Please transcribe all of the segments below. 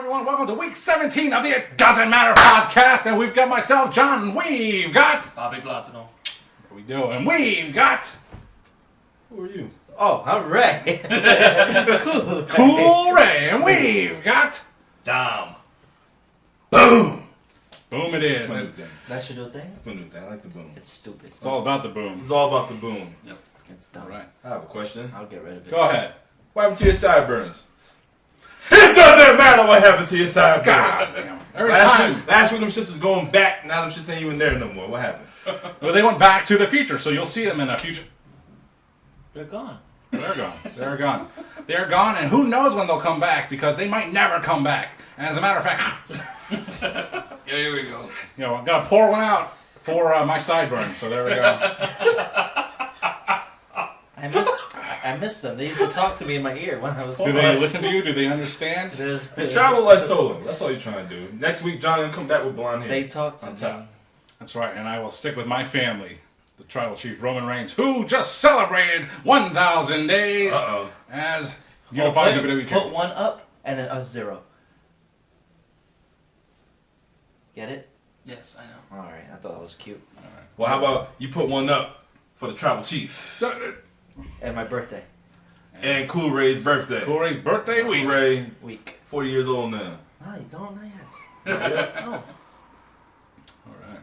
everyone. Welcome to week 17 of the It Doesn't Matter Podcast. And we've got myself, John. We've got... Bobby Platano. What we do? And we've got... Who are you? Oh, I'm Ray. Cool Ray. And we've got... Dom. Boom! Boom it is. That's my new thing. That's your new thing? That's my new thing. I like the boom. It's stupid. It's all about the boom. It's all about the boom. Yep. It's dumb. All right. I have a question. I'll get rid of it. Go ahead. What happened to your sideburns? It doesn't matter what happened to your sideburns. God damn. Every time. Last week them shits was going back. Now them shits ain't even there no more. What happened? Well, they went back to the future, so you'll see them in a future... They're gone. They're gone. They're gone. They're gone, and who knows when they'll come back, because they might never come back. And as a matter of fact... Yeah, here we go. You know, I'm going to pour one out for my sideburns, so there we go. I missed them. They used to talk to me in my ear when I was... Do they listen to you? Do they understand? It's travel like solo. That's all you're trying to do. Next week, John gonna come back with blonde hair. They talk to on me. top. That's right, and I will stick with my family, the tribal chief Roman Reigns, who just celebrated 1,000 days as unified WWE Put champion. one up and then a 0. Get it? Yes, I know. Alright, I thought that was cute. Well, how about you put one up for the tribal chief And my birthday and Cool Ray's birthday. Cool Ray's birthday Cool week. Ray, week. 40 years old now. No, you don't, not yet. No. All right.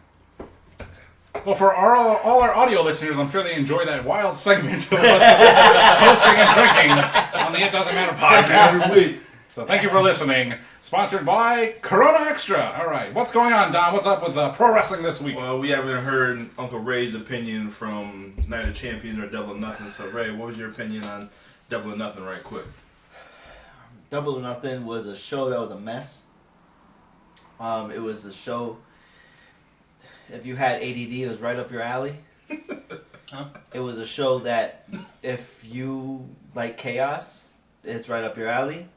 Well, for all our audio listeners, I'm sure they enjoy that wild segment of us toasting and drinking on the It Doesn't Matter podcast. Every week. So thank you for listening. Sponsored by Corona Extra. All right, what's going on, Don? What's up with pro wrestling this week? Well, we haven't heard Uncle Ray's opinion from Night of Champions or Double or Nothing. So, Ray, what was your opinion on Double or Nothing right quick? Double or Nothing was a show that was a mess. It was a show, if you had ADD, it was right up your alley. Huh? It was a show that if you like chaos, it's right up your alley.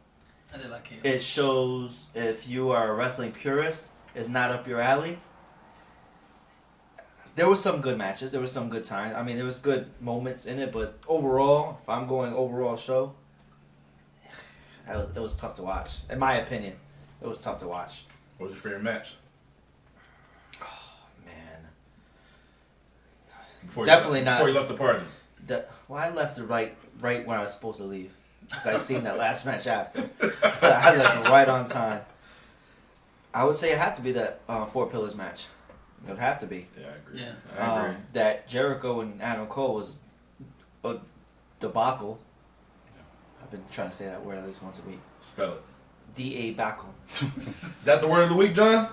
I did like chaos. It shows if you are a wrestling purist, it's not up your alley. There was some good matches. There was some good times. I mean, there was good moments in it, but overall, if I'm going overall show, it was tough to watch. In my opinion, it was tough to watch. What was your favorite match? Man, Before Definitely you not. Before you left the party. Well, I left it right when I was supposed to leave. Because I seen that last match after. But I left it right on time. I would say it had to be that 4 Pillars match. It would have to be. Yeah, I agree. Yeah. I agree. That Jericho and Adam Cole was a debacle. I've been trying to say that word at least once a week. Spell it. D-A-bacle. Is that the word of the week, John?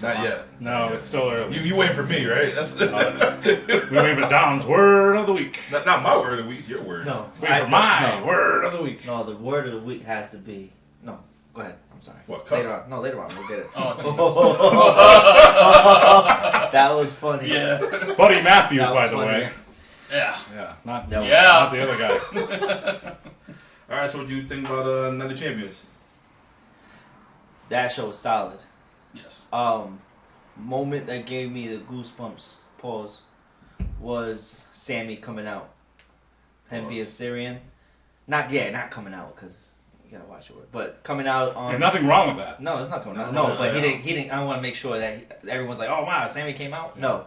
Not yet. No, Not yet. it's still early. You waiting for me, right? That's We wait for Don's word of the week. not my word of the week. It's your word. No. Wait for my no. word of the week. No, the word of the week has to be... No, go ahead. I'm sorry. What, cup? Later on. No, later on. We'll get it. Oh, That was funny. yeah. Buddy Matthews, That by was the funny. way. Yeah. Yeah, not That was- not the other guy. All right, so what do you think about Night of Champions? That show was solid. Yes. Moment that gave me the goosebumps, pause, was Sammy coming out. Him being Syrian. Not coming out, because you gotta watch your word. But coming out on... There's nothing wrong with that. No, it's not coming out. No, No, but no. he didn't, I want to make sure that everyone's like, oh wow, Sammy came out? No.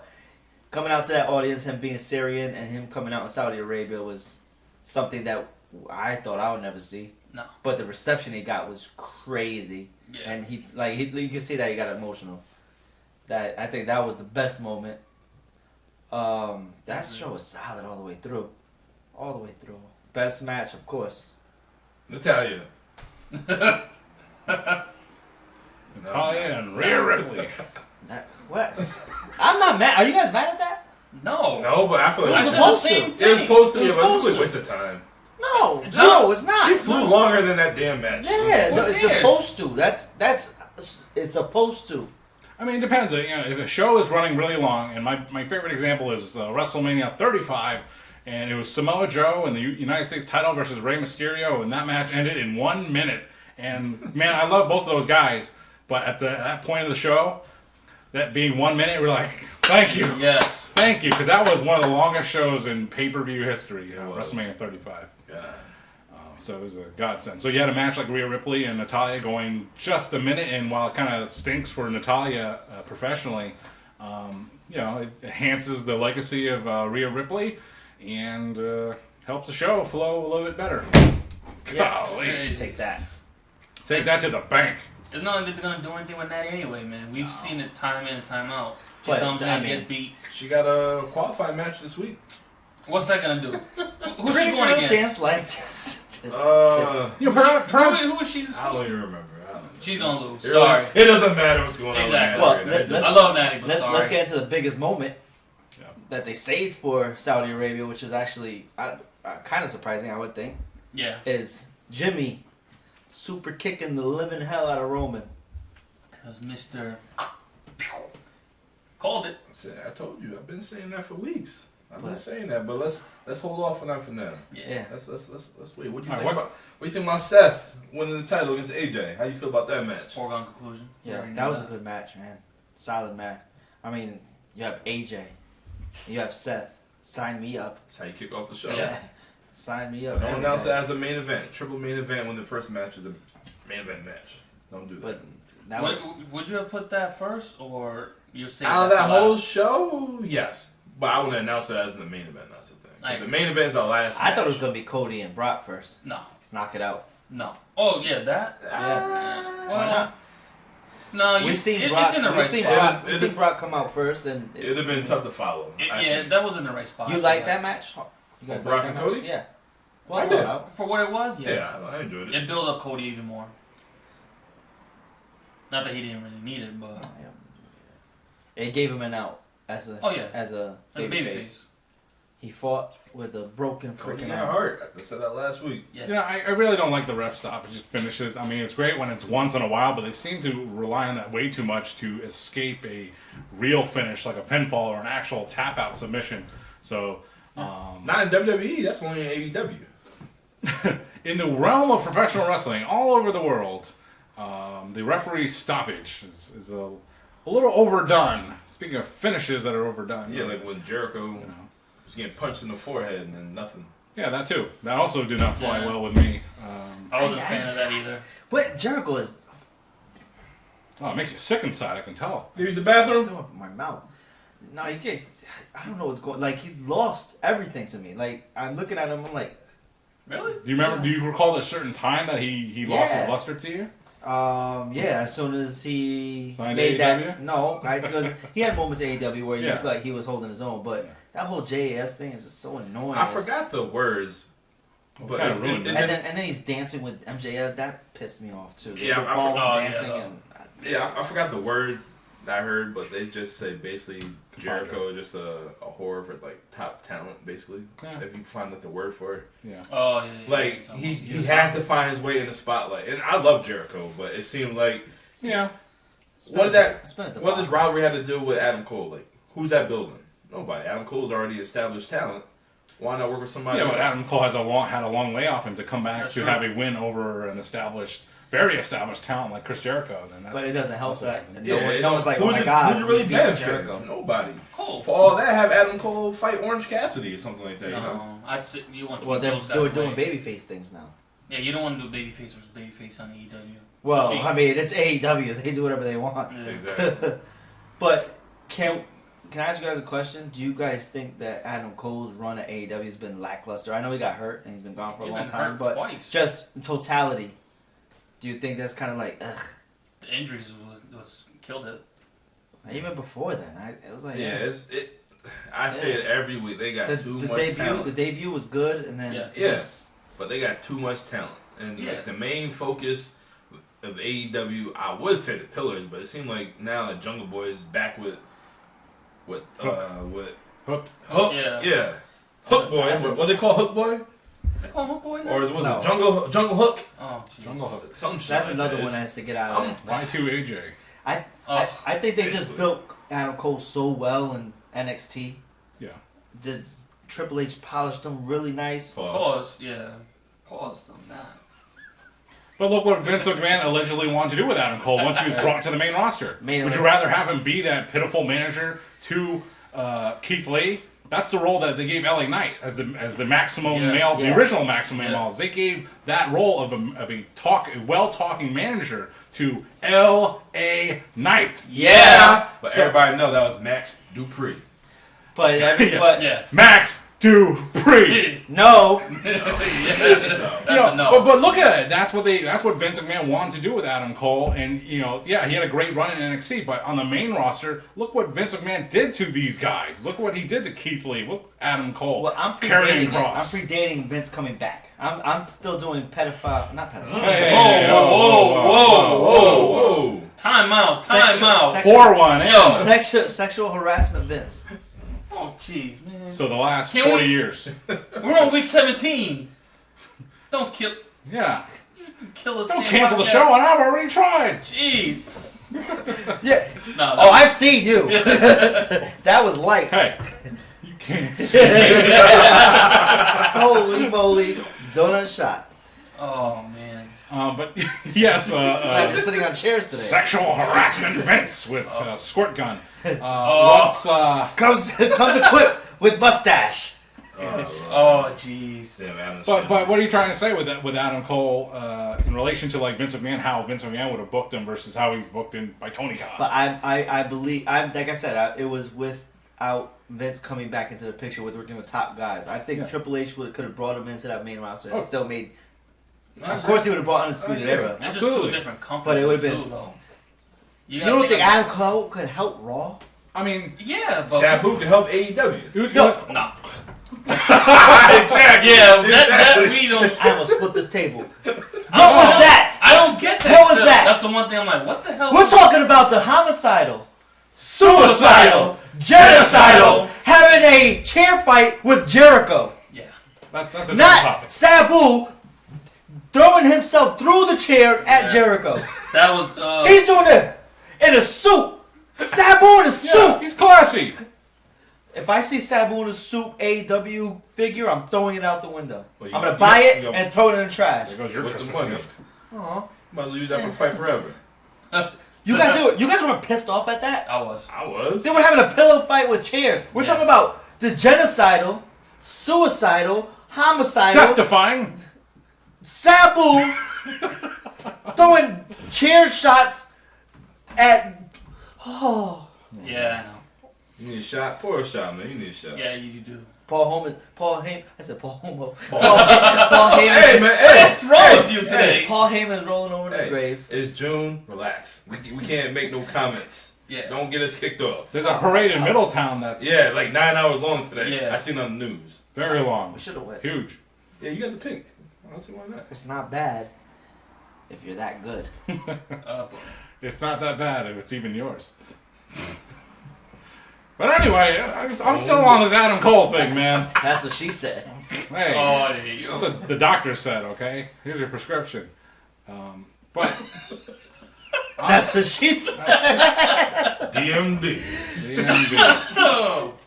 Coming out to that audience, him being Syrian, and him coming out in Saudi Arabia was something that I thought I would never see. No. But the reception he got was crazy. Yeah. And you can see that he got emotional. That I think that was the best moment. That show was solid all the way through. All the way through. Best match, of course. Natalia. Natalia and Rhea Ripley. What? I'm not mad. Are you guys mad at that? No. No, but I feel It like was said the supposed same to. it was supposed to It be, was but it's a supposed waste of time. No, it's not. She flew longer than that damn match. Yeah, Who no, it's cares? supposed to. That's it's supposed to. I mean, it depends. You know, if a show is running really long, and my favorite example is WrestleMania 35, and it was Samoa Joe and the United States title versus Rey Mysterio, and that match ended in 1 minute. And man, I love both of those guys, but at that point of the show, that being 1 minute, we're like, thank you, Yes. thank you, because that was one of the longest shows in pay-per-view history. You know, It was. WrestleMania 35. God. So it was a godsend. So you had a match like Rhea Ripley and Natalya going just a minute, and while it kind of stinks for Natalya professionally, it enhances the legacy of Rhea Ripley and helps the show flow a little bit better. Yeah. Golly. Take that. Take that to the bank. It's not like they're gonna do anything with Natty anyway, man. We've seen it time in and time out. She But, comes in I and mean- gets beat. She got a qualifying match this week. What's that gonna do? Who's she Pretty going girl against? dance like this. Perhaps Who is she? I don't even remember. She's gonna lose. It Sorry. really- It doesn't matter what's going on. Exactly. With Well, Natty. let's- I love Natty, but Let's sorry. get into the biggest moment Yeah. that they saved for Saudi Arabia, which is actually kind of surprising, I would think, Yeah. is Jimmy super kicking the living hell out of Roman. Because Mr. called it. I told you. I've been saying that for weeks. I've been But- saying that, but let's hold off on that for now. Yeah. Let's wait. What do you All right, think what- about? What do you think about Seth winning the title against AJ? How you feel about that match? Foregone conclusion. Yeah, Already that knew was a good match, man. Solid match. I mean, you have AJ, you have Seth. Sign me up. That's how you kick off the show. Yeah. Sign me up. Don't announce it as a main event. Triple main event when the first match is a main event match. Don't do that. But that Would, was would you have put that first, or you say Out of that for whole last? show, yes. But I wouldn't announce it as the main event. That's the thing. I The agree. main event is our last. I thought it was match. gonna be Cody and Brock first. No, Knock it out. no. Oh yeah, that. Why Well, not? no, We've seen it's Brock. in the We've right seen spot. Brock. We've It- seen Brock come out first, and It'd have been tough to follow. I Yeah, think. that was in the right spot. You for like that match? You guys Brock like and that Cody? match? Yeah. Well, I did. For what it was, yeah. Yeah, I enjoyed it. It built up Cody even more. Not that he didn't really need it, but It gave him an out as a oh yeah, as a that's baby babyface. face. He fought with a broken Cody freaking got arm. hurt. I said that last week. Yeah. I really don't like the ref stoppage finishes. I mean, it's great when it's once in a while, but they seem to rely on that way too much to escape a real finish, like a pinfall or an actual tap-out submission. So, Not in WWE. That's only in AEW. in the realm of professional wrestling, all over the world, the referee stoppage is a little overdone. Speaking of finishes that are overdone. Yeah, like when Jericho You know. was getting punched in the forehead and then nothing. Yeah, that too. That also did not fly Yeah. well with me. I wasn't a fan of that either. But Jericho is It makes you sick inside, I can tell. You use the bathroom? doing my mouth. No, you can't. I don't know what's going. Like he's lost everything to me. Like I'm looking at him. I'm like, Really? Do you remember? Do you recall a certain time that he lost his Yeah. luster to you? yeah. As soon as he Signed made AEW? that, no, because he had moments in AEW where you Yeah. feel like he was holding his own. But that whole JAS thing is just so annoying. I forgot the words. But Kinda ruined it. And then he's dancing with MJF. That pissed me off too. The Yeah, I football forgot- dancing yeah. and I forgot the words that I heard, but they just say basically Jericho is just a whore for like top talent, basically. Yeah. If you can find like the word for it. Yeah. Oh yeah. Like he has to find his way in the spotlight. And I love Jericho, but it seemed like Yeah. what did that It's been at the what does bottom. rivalry have to do with Adam Cole? Like who's that building? Nobody. Adam Cole's already established talent. Why not work with somebody Yeah, else? but Adam Cole had a long layoff, and to come back That's to true. have a win over an very established talent like Chris Jericho, then that, But it doesn't help also that something. no one's like, oh who's my it- god, who's it really he beat benefit? Jericho. Nobody. Cool. For all that, have Adam Cole fight Orange Cassidy or something like that. You know? No, I'd say you want to Well, keep they're those guys doing away. babyface things now. Yeah, you don't want to do babyface versus babyface on AEW. Well, See- I mean, it's AEW. They do whatever they want. Yeah. Exactly. But can I ask you guys a question? Do you guys think that Adam Cole's run at AEW has been lackluster? I know he got hurt and he's been gone for a He's long been time, hurt but twice. just in totality, do you think that's kind of like, ugh? The injuries was killed it. Even before then, it was like, Yeah, I say it every week. They got The, too the much debut, talent. the debut was good, and then Yeah. Yes. But they got too much talent. And Yeah. like, the main focus of AEW, I would say the pillars, but it seemed like now the Jungle Boy is back with Hook. Hook. Yeah. Hook Boy. What they call Hook Boy? They call him a boy now? Or is it No. Jungle Hook? Oh, jeez. Jungle Hook. Some shit that's like another that. one that has to get out of there. Y2AJ. I think they just Basically. built Adam Cole so well in NXT. Yeah. Just Triple H polished him really nice. Pause. Yeah. Pause on that. But look what Vince McMahon allegedly wanted to do with Adam Cole once he was brought to the main roster. Would you rather have him be that pitiful manager to Keith Lee That's the role that they gave LA Knight as the maximum male, the original maximum male models. They gave that role of a well-talking manager to LA Knight. Yeah. But everybody know that was Max Dupree. But Max Dupree. No. But look at it. That's what Vince McMahon wanted to do with Adam Cole, and he had a great run in NXT. But on the main roster, look what Vince McMahon did to these guys. Look what he did to Keith Lee. Look, Adam Cole. Well, I'm Karrion predating Kross. I'm predating Vince coming back. I'm still doing pedophile, not pedophile. Whoa. Time out. 4-1. Yo. Sexual harassment, Vince. Oh, jeez, man. So the last 40 years. We're on week 17. Don't kill. Yeah. Kill us. Don't cancel the show, and I've already tried. Jeez. Yeah. No, I've seen you. That was light. Hey, you can't see me. Holy moly. Donut shot. Oh, man. But yes, Glad you're sitting on chairs today. sexual harassment Vince with squirt gun. Comes equipped with mustache. Oh, jeez. But what are you trying to say with Adam Cole in relation to like Vince McMahon? How Vince McMahon would have booked him versus how he's booked in by Tony Khan? But I believe like I said, it was without Vince coming back into the picture with working with top guys. I think Triple H could have brought him into that main roster and still made. Of course, he would have brought Undisputed Era. It's just two different companies. But it would have been. Though. You don't think Adam Cole could help Raw? I mean, yeah, but Sabu could help AEW. No. Exactly. Yeah, that we don't. I almost flipped this table. What was that? I don't get that. What was that? That's the one thing I'm like, what the hell? We're talking about the homicidal, suicidal, genocidal, having a chair fight with Jericho. Yeah. that's a different Not topic. Sabu throwing himself through the chair at Jericho. That was. He's doing it in a suit. Sabu in a suit. Yeah, he's classy. If I see Sabu in a suit AEW figure, I'm throwing it out the window. Well, I'm gonna buy it and throw it in the trash. There goes your What's the Christmas money? gift. Aw. Might as well use that for Fight Forever. You guys were pissed off at that? I was. They were having a pillow fight with chairs. We're talking about the genocidal, suicidal, homicidal, Death-defying. Sabu throwing chair shots at. Oh. Yeah, I know. You need a shot? Pour a shot, man. You need a shot. Yeah, you do. Paul Heyman. I said Paul Heyman. Paul Heyman. Hey, man. Hey. What's wrong with you today? Paul Heyman's rolling over in his grave. It's June. Relax. We can't make no comments. Yeah. Don't get us kicked off. There's a parade in Middletown that's Like 9 hours long today. Yeah. I seen on the news. very long. We should have went. Huge. Yeah, you got the pink. I don't see why not. It's not bad if you're that good. It's not that bad if it's even yours. But anyway, I'm still on this Adam Cole thing, man. That's what she said. Hey, There you that's go. what the doctor said, okay? Here's your prescription. But That's what she said. DMD.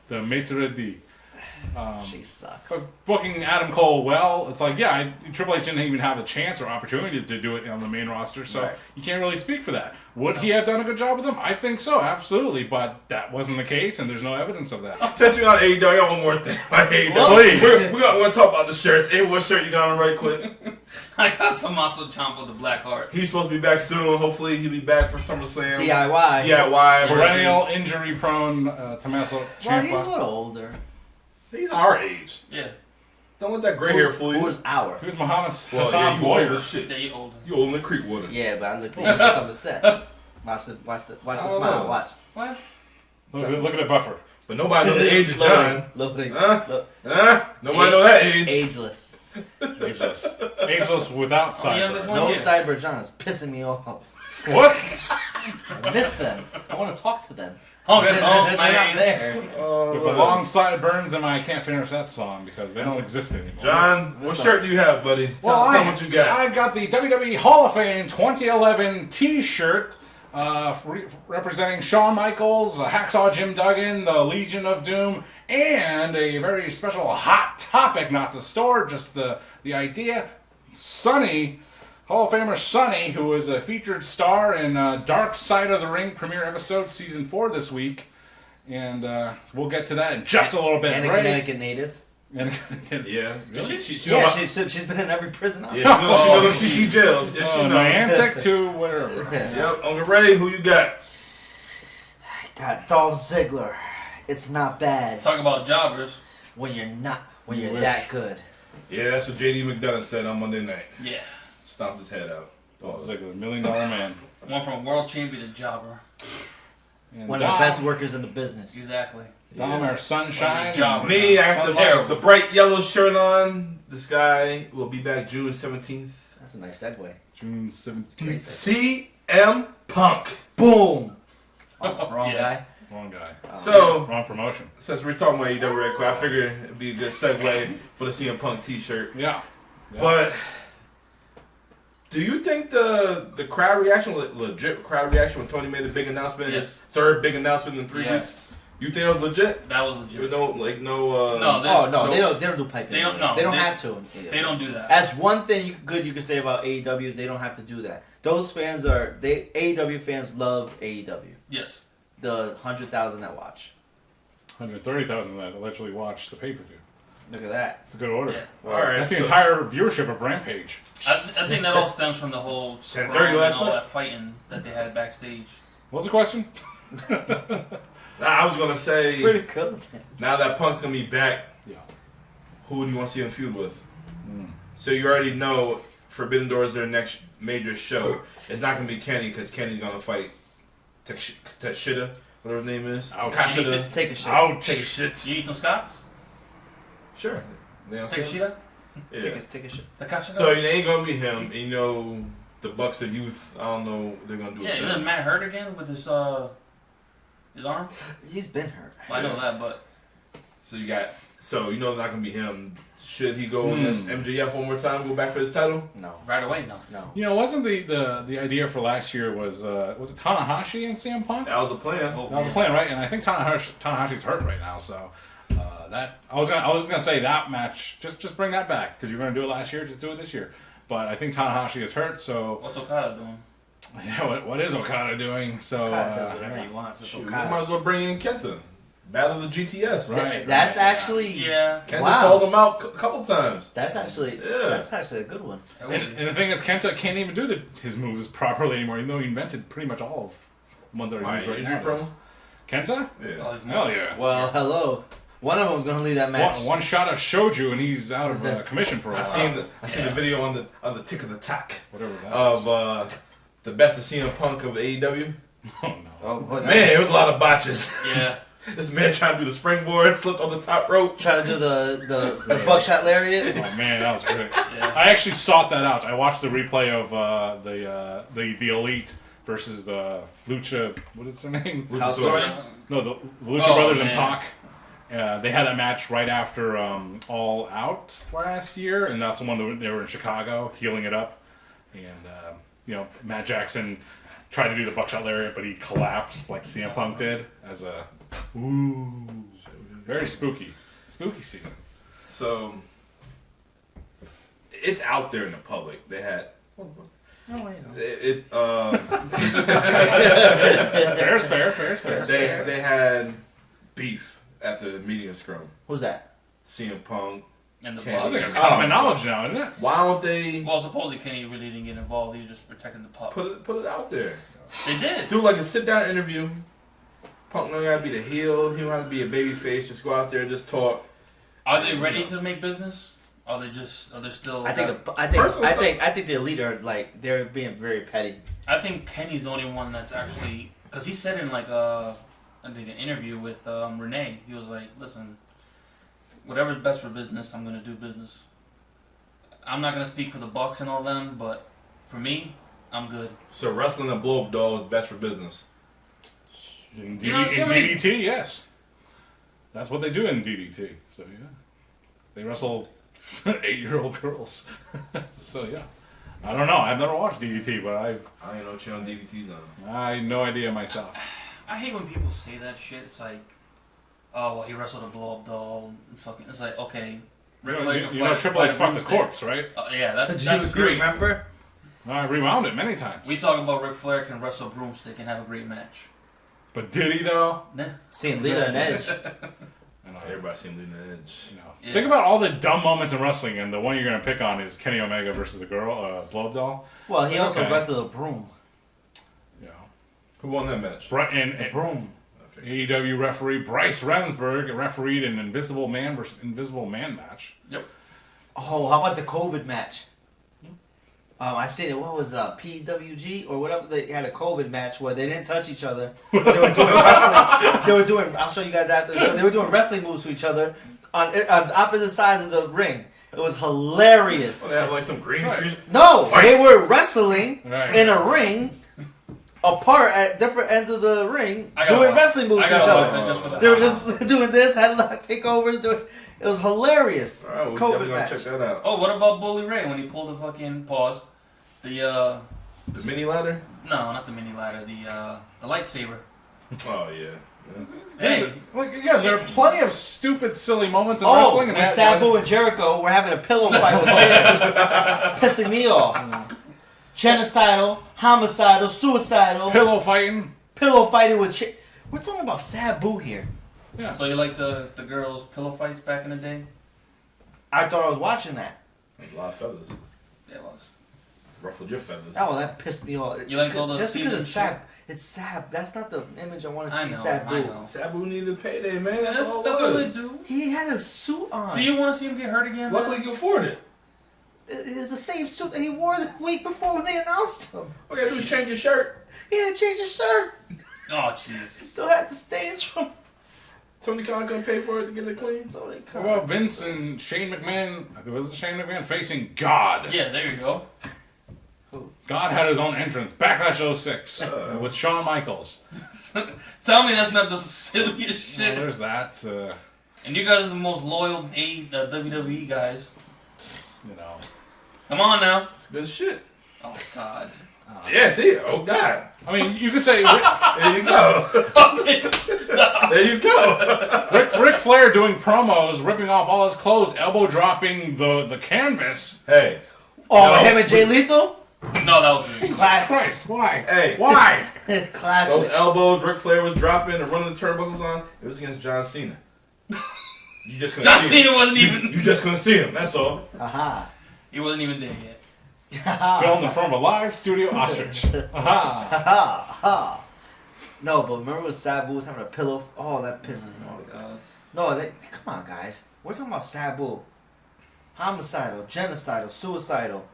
the maitre d'. She sucks. But booking Adam Cole well, it's like, Triple H didn't even have a chance or opportunity to do it on the main roster, so you can't really speak for that. Would he have done a good job with him? I think so, absolutely, but that wasn't the case, and there's no evidence of that. Since we're on AEW, I got one more thing. Like AEW. Please. We want to talk about the shirts. Hey, what shirt you got on right quick? I got Tommaso Ciampa with the Black Heart. He's supposed to be back soon. Hopefully he'll be back for SummerSlam. DIY. DIY Perennial versus... injury-prone Tommaso Well, Ciampa. he's a little older. He's our age. Yeah. Don't let that gray hair fool you. Who's our? Who's Muhammad Well, Hassan's you old lawyer? as shit. Yeah, you older. You old in the creek water. Yeah, but I look at something set. Watch the smile. Watch. What? Look at the buffer. But nobody knows the age of John. Look. Nobody know that age. Ageless. Ageless without youngest sideburns. one? No Yeah. sideburn John is pissing me off. What? I miss them. I want to talk to them. Oh, They're that's not man. there. With the long sideburns, and I can't finish that song because they don't exist anymore. John, what shirt do you have, buddy? Tell me what you got. I've got the WWE Hall of Fame 2011 T-shirt representing Shawn Michaels, Hacksaw Jim Duggan, the Legion of Doom, and a very special hot topic, not the store, just the idea. Sonny, Hall of Famer Sonny, who is a featured star in Dark Side of the Ring premiere episode, season 4 this week, And we'll get to that in just a little bit. And a right? Connecticut native. And Yeah. Really? She's been in every prison. Yeah, she knows CP jails. Yes, she knows. Niantic to whatever. Yep. Uncle Ray, who you got? Got Dolph Ziggler. It's not bad Talk about jobbers. when you're You wish. that good. Yeah, that's what J.D. McDonough said on Monday night. Yeah. Stomped his head out. Dolph Ziggler, $1 million man. Went from world champion to jobber. And One of the best workers in the business. Exactly. Dom, our sunshine. Job. Me, I have Terrible. the bright yellow shirt on. This guy will be back June 17th. That's a nice segue. June 17th. CM Punk. Boom. Oh, wrong Yeah. guy. Wrong guy. So, Wrong promotion. since we're talking about AEW right quick, I figured it'd be a good segue for the CM Punk t-shirt. Yeah. But do you think the crowd reaction, legit crowd reaction when Tony made the big announcement, Yes. his third big announcement in 3 weeks? Yes. You think it was legit? That was With legit. no. No, They don't do piping. They don't- no, They don't they- have to. They don't do that. That's one thing you can say about AEW. They don't have to do that. Those fans AEW fans love AEW. Yes. The 100,000 that watch. 130,000 that allegedly watched the pay-per-view. Look at that. It's a good order. Yeah. All right, That's the so- entire viewership of Rampage. I think that all stems from the whole 10:30 scrum and last all night? that fighting that they had backstage. What was the question? Nah, I was gonna say, Pretty close. now that Punk's gonna be back, Yeah. who do you want to see him feud with? Mm. So you already know Forbidden Door is their next major show. It's not gonna be Kenny because Kenny's gonna fight Tashida, whatever his name is. Ouch. Takashida. Take a shit. Ouch. Take a shits. You need some Scots? Sure. They don't Take a say- shit Yeah. Take a shit. So it ain't gonna be him. And you know the Bucks of Youth. I don't know what they're gonna do. Yeah, with isn't them. Matt hurt again with his arm? He's been hurt. Well, I know that, but So you got. So you know it's not gonna be him. Should he go against MJF one more time? Go back for his title? No. right away, no. No. You know, wasn't the idea for last year was it Tanahashi and CM Punk? That was the plan. Oh, That was the plan, right? And I think Tanahashi's hurt right now, so that I was gonna say that match. Just bring that back because you're gonna do it last year. Just do it this year. But I think Tanahashi is hurt, so What's Okada doing? yeah. What is Okada doing? So Okada does whatever he wants. It's Shoot, we Okada. might as well bring in Kenta. Battle of the GTS. Right. That's right. actually. Yeah. Kenta Wow. called him out a couple times. That's actually. Yeah. That's actually a good one. It was- And the thing is, Kenta can't even do his moves properly anymore, even though he invented pretty much all of the ones that are Why, used right injury now. prone? Kenta? oh, Yeah. he's Hell yeah. Well, hello. One of them's gonna leave that match. One shot of shoju and he's out of commission for a I while. seen the video on the Tick of the Tack Whatever that is. of the best of CM Punk of AEW. Oh no. Oh, boy, Man, it was a lot of botches. Yeah. This man trying to do the springboard, slipped on the top rope. Trying to do the buckshot lariat. Oh man, that was great. Yeah. I actually sought that out. I watched the replay of the Elite versus Lucha. What is their name? House Luchasaurus. Party. No, the Lucha Oh, Brothers and man. Pac. They had that match right after All Out last year, and that's the one that they were in Chicago, healing it up. And Matt Jackson tried to do the buckshot lariat, but he collapsed like CM Punk did as a very spooky season. So it's out there in the public. They had Fair's fair. they had beef at the media scrum. Who's that? CM Punk. And the Kenny. I think Bucks. it's common knowledge now, isn't it? Why don't they Well, supposedly Kenny really didn't get involved. He was just protecting the pup. put it out there? They did. Do like a sit down interview. Punk don't gotta be the heel. He don't have to be a baby face. Just go out there and just talk. Are they ready to make business? Are they still? I think the Elite are like they're being very petty. I think Kenny's the only one that's actually because he said in like I think an interview with Renee. He was like, "Listen, whatever's best for business, I'm gonna do business. I'm not gonna speak for the Bucks and all them, but for me, I'm good." So wrestling a blow up doll is best for business. In You know, I mean- DDT, yes. That's what they do in DDT. So yeah, they wrestle 8-year-old girls. So yeah, I don't know. I've never watched DDT, but I don't even know what channel DVT's on. I have no idea myself. I hate when people say that shit. It's like, oh, well, he wrestled a blow up doll. And fucking, it's like, okay. Ric Flair can fight- Triple H fight a fucked the broomstick. corpse, right? Yeah, that's You great. remember? I rewound it many times. We talk about Ric Flair can wrestle a broomstick and have a great match. But did he though? Nah. Seeing Lita and Edge. I know. Everybody's seen Lena Edge. You know. Yeah. Think about all the dumb moments in wrestling, and the one you're gonna pick on is Kenny Omega versus the girl, Blow Up Doll. Well, he also Okay. wrestled a broom. You know, Who won that match? and Broom. AEW referee Bryce Remsburg refereed an Invisible Man versus Invisible Man match. Yep. Oh, how about the COVID match? I seen it. What was it? PWG or whatever. They had a COVID match where they didn't touch each other. They were doing wrestling. They were doing. I'll show you guys after the show. They were doing wrestling moves to each other on opposite sides of the ring. It was hilarious. Oh, they have like some green screen. No, Fight. they were wrestling Right. in a ring, apart at different ends of the ring, I gotta doing watch- wrestling moves I to each gotta watch other. that just for the They were ha-ha. just doing this, headlock takeovers. It was hilarious. All right, we're COVID definitely gonna match. check that out. Oh, what about Bully Ray when he pulled the fucking pause? The The mini ladder? no, not the mini ladder. The lightsaber. Oh yeah. Hey, Like, yeah, there are plenty of stupid, silly moments in Oh, wrestling. when Sabu and Jericho were having a pillow fight with chairs, pissing me off. Genocidal, homicidal, suicidal, pillow fighting. pillow fighting with chairs. We're talking about Sabu here. Yeah. so you like the girls' pillow fights back in the day? I thought I was watching that. There's a lot of feathers. Yeah, it was. Ruffled your feathers. Oh, that pissed me off. You like all those just because seasoned it's Sab. It's Sab. That's not the image I want to I see. know, Sabu. I know. Sabu needed payday, man. That's, That's all what it they was. do. He had a suit on. Do you want to see him get hurt again? Luckily, man? you afford it. It was the same suit that he wore the week before when they announced him. All you gotta do is change your shirt. He didn't change his shirt. Oh, jeez. Still had the stains from. Tony Khan couldn't pay for it to get it clean. So they What about Vince and Shane McMahon? Was it Shane McMahon facing God? Yeah, there you go. God had his own entrance. Backlash 06 with Shawn Michaels. Tell me that's not the silliest Well, shit. there's that. And you guys are the most loyal WWE guys. You know. Come on now. It's good shit. Oh God. Yeah, see? Oh, God. I mean, you could say There you go. There you go. Ric Flair doing promos, ripping off all his clothes, elbow dropping the canvas. Hey. Oh, No. him and Jay Lethal? No, that was Jesus Classic. Christ, why? Hey. Why? Those Classic. elbows Ric Flair was dropping and running the turnbuckles on, it was against John Cena. You just couldn't John see Cena him. wasn't even. You just couldn't see him, that's all. Aha. He wasn't even there yet. Filmed in front of a live studio ostrich. Aha. Ha ha. No, but remember when Sabu was having a pillow? Oh, that pissed me off. God. No, come on, guys. We're talking about Sabu. Homicidal, genocidal, suicidal.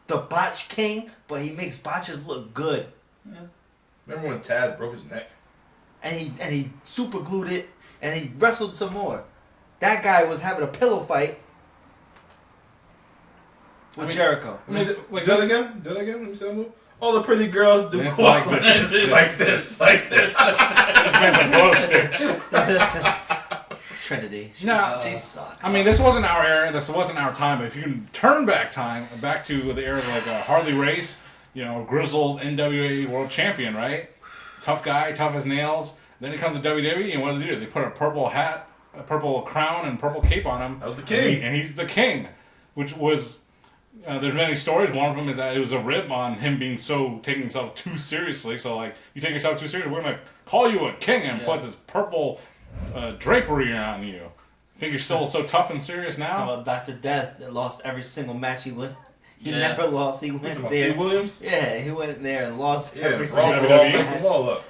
The botch king, but he makes botches look good. Remember when Taz broke his neck? And he super glued it, and he wrestled some more. That guy was having a pillow fight with Jericho. Like do that again? Do that again? Let me see that move. All the pretty girls do It's like this. like this, like this. This man's a glow sticks. Trinity. No. She sucks. I mean, this wasn't our era. This wasn't our time. But if you can turn back time, back to the era of like Harley Race, grizzled NWA world champion, right? Tough guy, tough as nails. Then he comes to WWE, and what do they do? They put a purple hat, a purple crown, and purple cape on him. That was the king. And he's the king, which was... there's many stories. One of them is that it was a rib on him taking himself too seriously. So, like, you take yourself too seriously, we're going to call you a king and put this purple drapery on you. Think you're still so tough and serious How now? about Dr. Death that lost every single match he was? He Yeah. never lost. He Talking went about there. Steve Williams? Yeah, he went there and lost Yeah, every Brawl single for all WWE. messed match. them all up.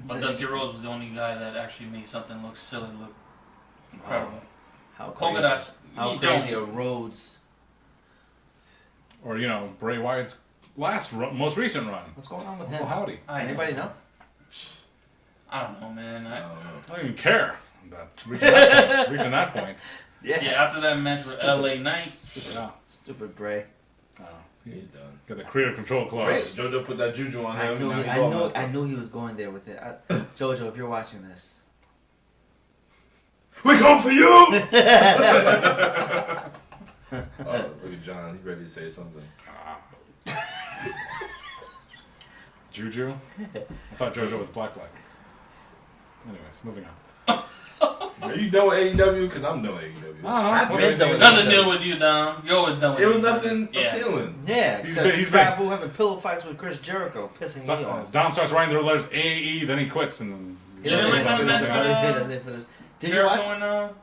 But Dusty Rhodes was the only guy that actually made something look silly look incredible. How Polka crazy, dots. how you crazy don't- are Rhodes? Or, Bray Wyatt's most recent run. What's going on with Well, him? howdy. Anybody know? I don't know, man. I don't know. I don't even care about reaching that point. Yeah, after that match with LA Knight. Yeah. Stupid Bray. He's done. Got the creative control clause. JoJo put that juju on I him. knew, and now I he's all knew, messed I up. knew he was going there with it. Jojo, if you're watching this, We come for you! Oh, look at John. He's ready to say something. Juju? I thought JoJo was black. Anyways, moving on. Are you done with AEW? Because I'm done with AEW. I've been done with Nothing new with you, Dom. You're always done with It was AEW. nothing appealing. Yeah, He's except been- Sabu having pillow fights with Chris Jericho, pissing me off. Dom starts writing the letters AE, then he quits, and He Yeah, doesn't like that he match, doesn't finish. Did you Jericho watch? and,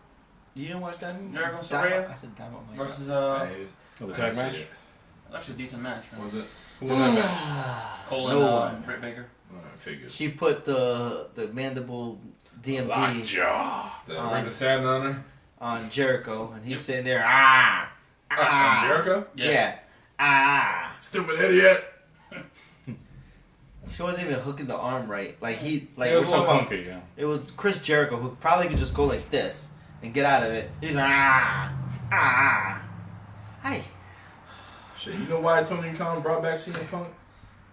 You didn't watch that? Jericho and Diamond- Saraya? I said Diamond Mike. versus the tag match. actually a decent match, man. Was it? Who won that match? Cole No and one. Britt Baker. I figured. She put the mandible DMD Lockjaw. The Saturn on her? on Jericho, and he's Yep. sitting there, On Jericho? yeah. Stupid idiot. She wasn't even hooking the arm right. Like he, like It was we're a little talking about, clunky, yeah. it was Chris Jericho who probably could just go like this and get out of it. He's like, Hi. Shit, you know why Tony Khan brought back CM Punk?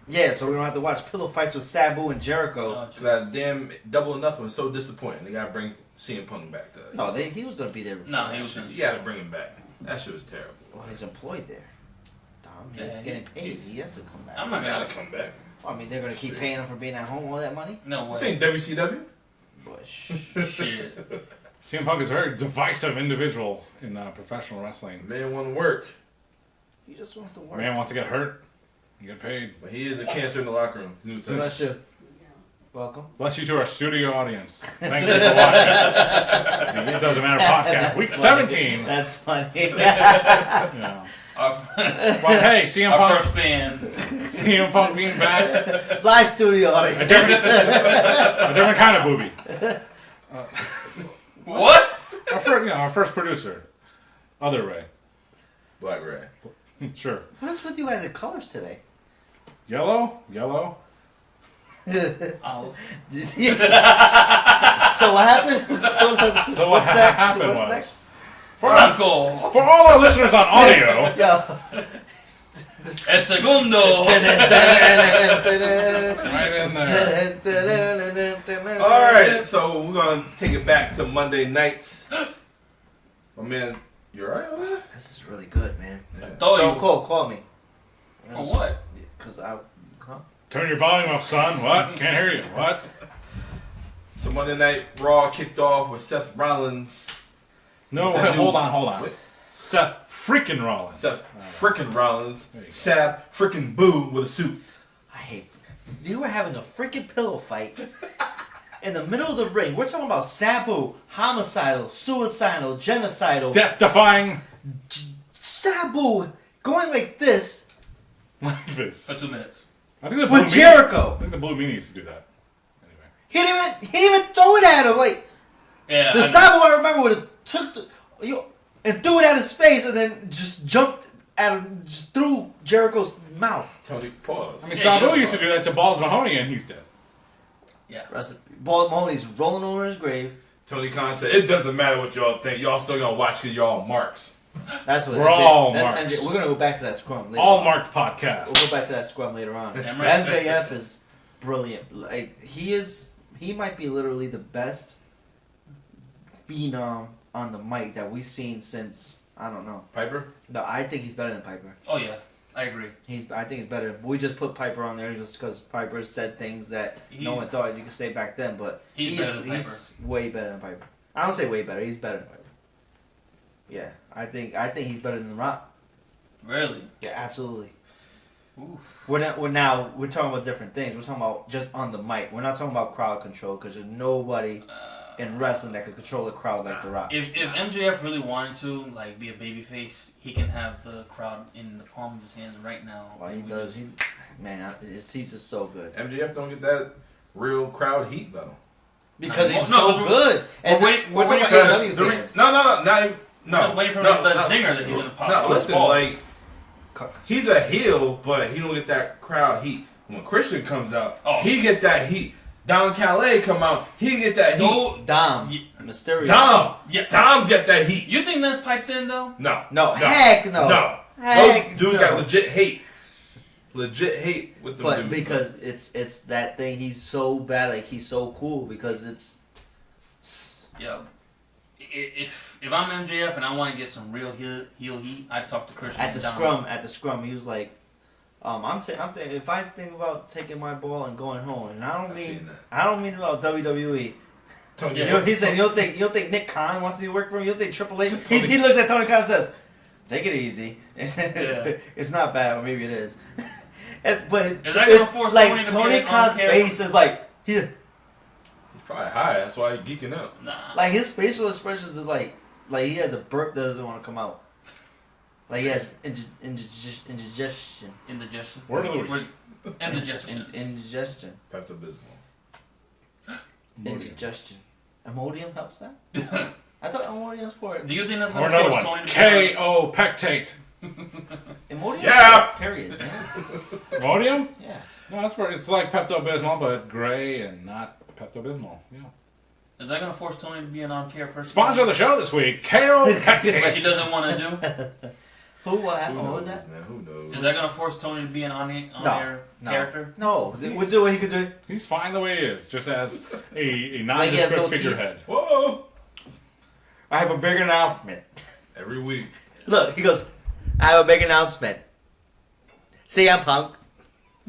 Yeah, so we don't have to watch pillow fights with Sabu and Jericho. That damn Double or Nothing was so disappointing. They gotta bring CM Punk back to that. No, he was gonna be there. Before. No, he was gonna. You gotta bring him back. That shit was terrible. Well, he's employed there. Dom, Yeah, he's getting paid. he's- He has to come back. I'm not Gotta gonna. come back. I mean, they're gonna keep Shit. paying him for being at home all that money. No This way. ain't WCW. But Shit. CM Punk is a very divisive individual in professional wrestling. Man want to work, he just wants to work. Man wants to get hurt, and get paid. but he is a cancer in the locker room. New So touch. that's you. Welcome. Bless you to our studio audience. Thank you for watching. The It Doesn't Matter Podcast, That's week funny. 17. That's funny. Yeah. Our, Well, hey, CM our Punk, first fan. CM Punk being back, Live studio a audience. different kind of booby. What? Our first producer, other Ray. Black Ray. Sure. What is with you guys in colors today? Yellow. Oh. So what happened? So What's what next? happened What's was- next? Franco. For all our listeners on audio, Yo. El segundo. right in there. All right, so we're gonna take it back to Monday nights. Oh man, you alright over there? This is really good, man. Yeah. Throw So you. call me. For what? Because I, huh? Turn your volume up, son. What? Can't hear you. What? So Monday Night Raw kicked off with Seth Rollins. No, With wait, the hold new- on. What? Seth freaking Rollins. Seth frickin' Rollins. There you go. Sab frickin' Boo with a suit. I hate. You were having a freaking pillow fight in the middle of the ring. We're talking about Sabu, homicidal, suicidal, genocidal. Death-defying. Sabu going like this Like this. For 2 minutes. I think the Blue with Meanie- Jericho. I think the Blue Meanie used to do that. Anyway. He didn't even throw it at him. Like Yeah. the Sabu I remember would have took and threw it at his face and then just jumped at him, just through Jericho's mouth. Tony, pause. I mean, Yeah, Sabu you know, used to do that to Balls Mahoney, and he's dead. Yeah. Ball Mahoney's rolling over his grave. Tony Khan said, it doesn't matter what y'all think. Y'all still gonna watch because y'all marks. That's what We're all that's marks. We're gonna go back to that scrum later. All on. Marks podcast. We'll go back to that scrum later on. Damn right. MJF is brilliant. Like he might be literally the best phenom on the mic that we've seen since I don't know. Piper? No, I think he's better than Piper. Oh yeah. I agree. I think he's better. We just put Piper on there just because Piper said things that no one thought you could say back then. But He's better than he's way better than Piper. I don't say way better. He's better than Piper. Yeah, I think he's better than The Rock. Really? Yeah, absolutely. Oof. We're talking about different things. We're talking about just on the mic. We're not talking about crowd control because there's nobody in wrestling that could control the crowd like The Rock. If MJF really wanted to like be a babyface, he can have the crowd in the palm of his hands right now. Well, he And we does. just- He's just so good MJF don't get that real crowd heat though. because No, he's no, so we're- good. And we're we're talking waiting about for AEW The re- fans. No, not even. I'm No, just waiting for no, the no, zinger that he's gonna pop. No, out. listen, Ball. like he's a heel, but he don't get that crowd heat. When Christian comes out, he get that heat. Don Calais come out, he get that heat. No, Dom, Ye- Mysterio. Dom get that heat. You think that's piped in though? No, heck no. No. Heck Those dudes no. got legit hate. Legit hate with them But dudes. because it's that thing, he's so bad, like he's so cool because it's. Yo, if I'm MJF and I want to get some real heel heat, I'd talk to Christian At the scrum, he was like, I'm thinking if I think about taking my ball and going home, and I don't mean about WWE. Tony, Yeah. You know, he said, you don't think Nick Khan wants me to work for him? You don't think Triple H? He looks at Tony Khan and says, take it easy. It's not bad, or maybe it is. But Is that gonna force like Tony to be Tony on Khan's camera? face is like He's probably high. That's why he's geeking out. Nah. like his facial expressions is like he has a burp that doesn't want to come out. Like he has indigestion. Indigestion. Word of the week. Indigestion. Indigestion. Pepto-Bismol. Indigestion. Imodium helps that? I thought Imodium's for it. Do you think that's Or gonna another force one. Tony to be K.O. pectate. Imodium? Yeah. Periods, man. Imodium? Yeah. No, that's for it's like Pepto-Bismol, but gray and not Pepto-Bismol. Yeah. Is that gonna force Tony to be an on-care person? Sponsor of the show this week, K.O. Which he pectate. doesn't want to do. Who? What happened? Who What was knows, that? man? Who knows? Is that gonna force Tony to be an on-air character? No. We'll do what he could do. He's fine the way he is, just as a Like he has nondescript no teeth. figurehead. Whoa! I have a big announcement. Every week. Look, he goes, I have a big announcement. CM Punk.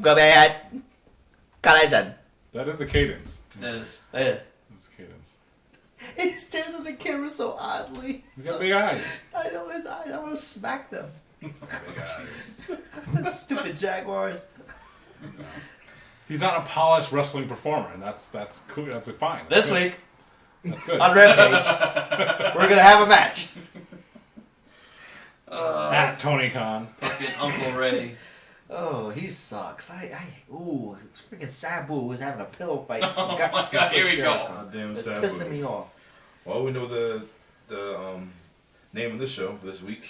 Go ahead. Collision. That is the cadence. That is. Yeah. That's the cadence. He stares at the camera so oddly. He's got big eyes. I know his eyes. I want to smack them. Big eyes. Stupid Jaguars. He's not a polished wrestling performer, and that's cool. That's fine. This That's good. week That's good. on Rampage, we're going to have a match. At Tony Khan. Fucking Uncle Ray. Oh, he sucks. Ooh, freaking Sabu was having a pillow fight. Oh my God, here we go. Goddamn It's Sabu. pissing me off. Well, we know the name of the show for this week.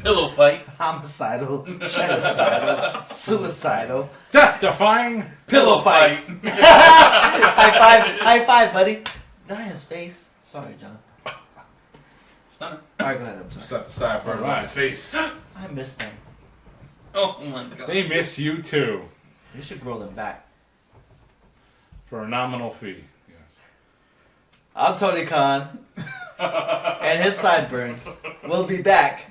Pillow fight. Homicidal, genocidal, suicidal, Death-defying. pillow fights. High five, buddy. Not his face. Sorry, John. Stunner. All right, go ahead. I'm sorry. Slap the sideburn on his face. I miss them. Oh my God. They miss you too, You should grow them back. for a nominal fee. Yes. I'm Tony Khan, and his sideburns will be back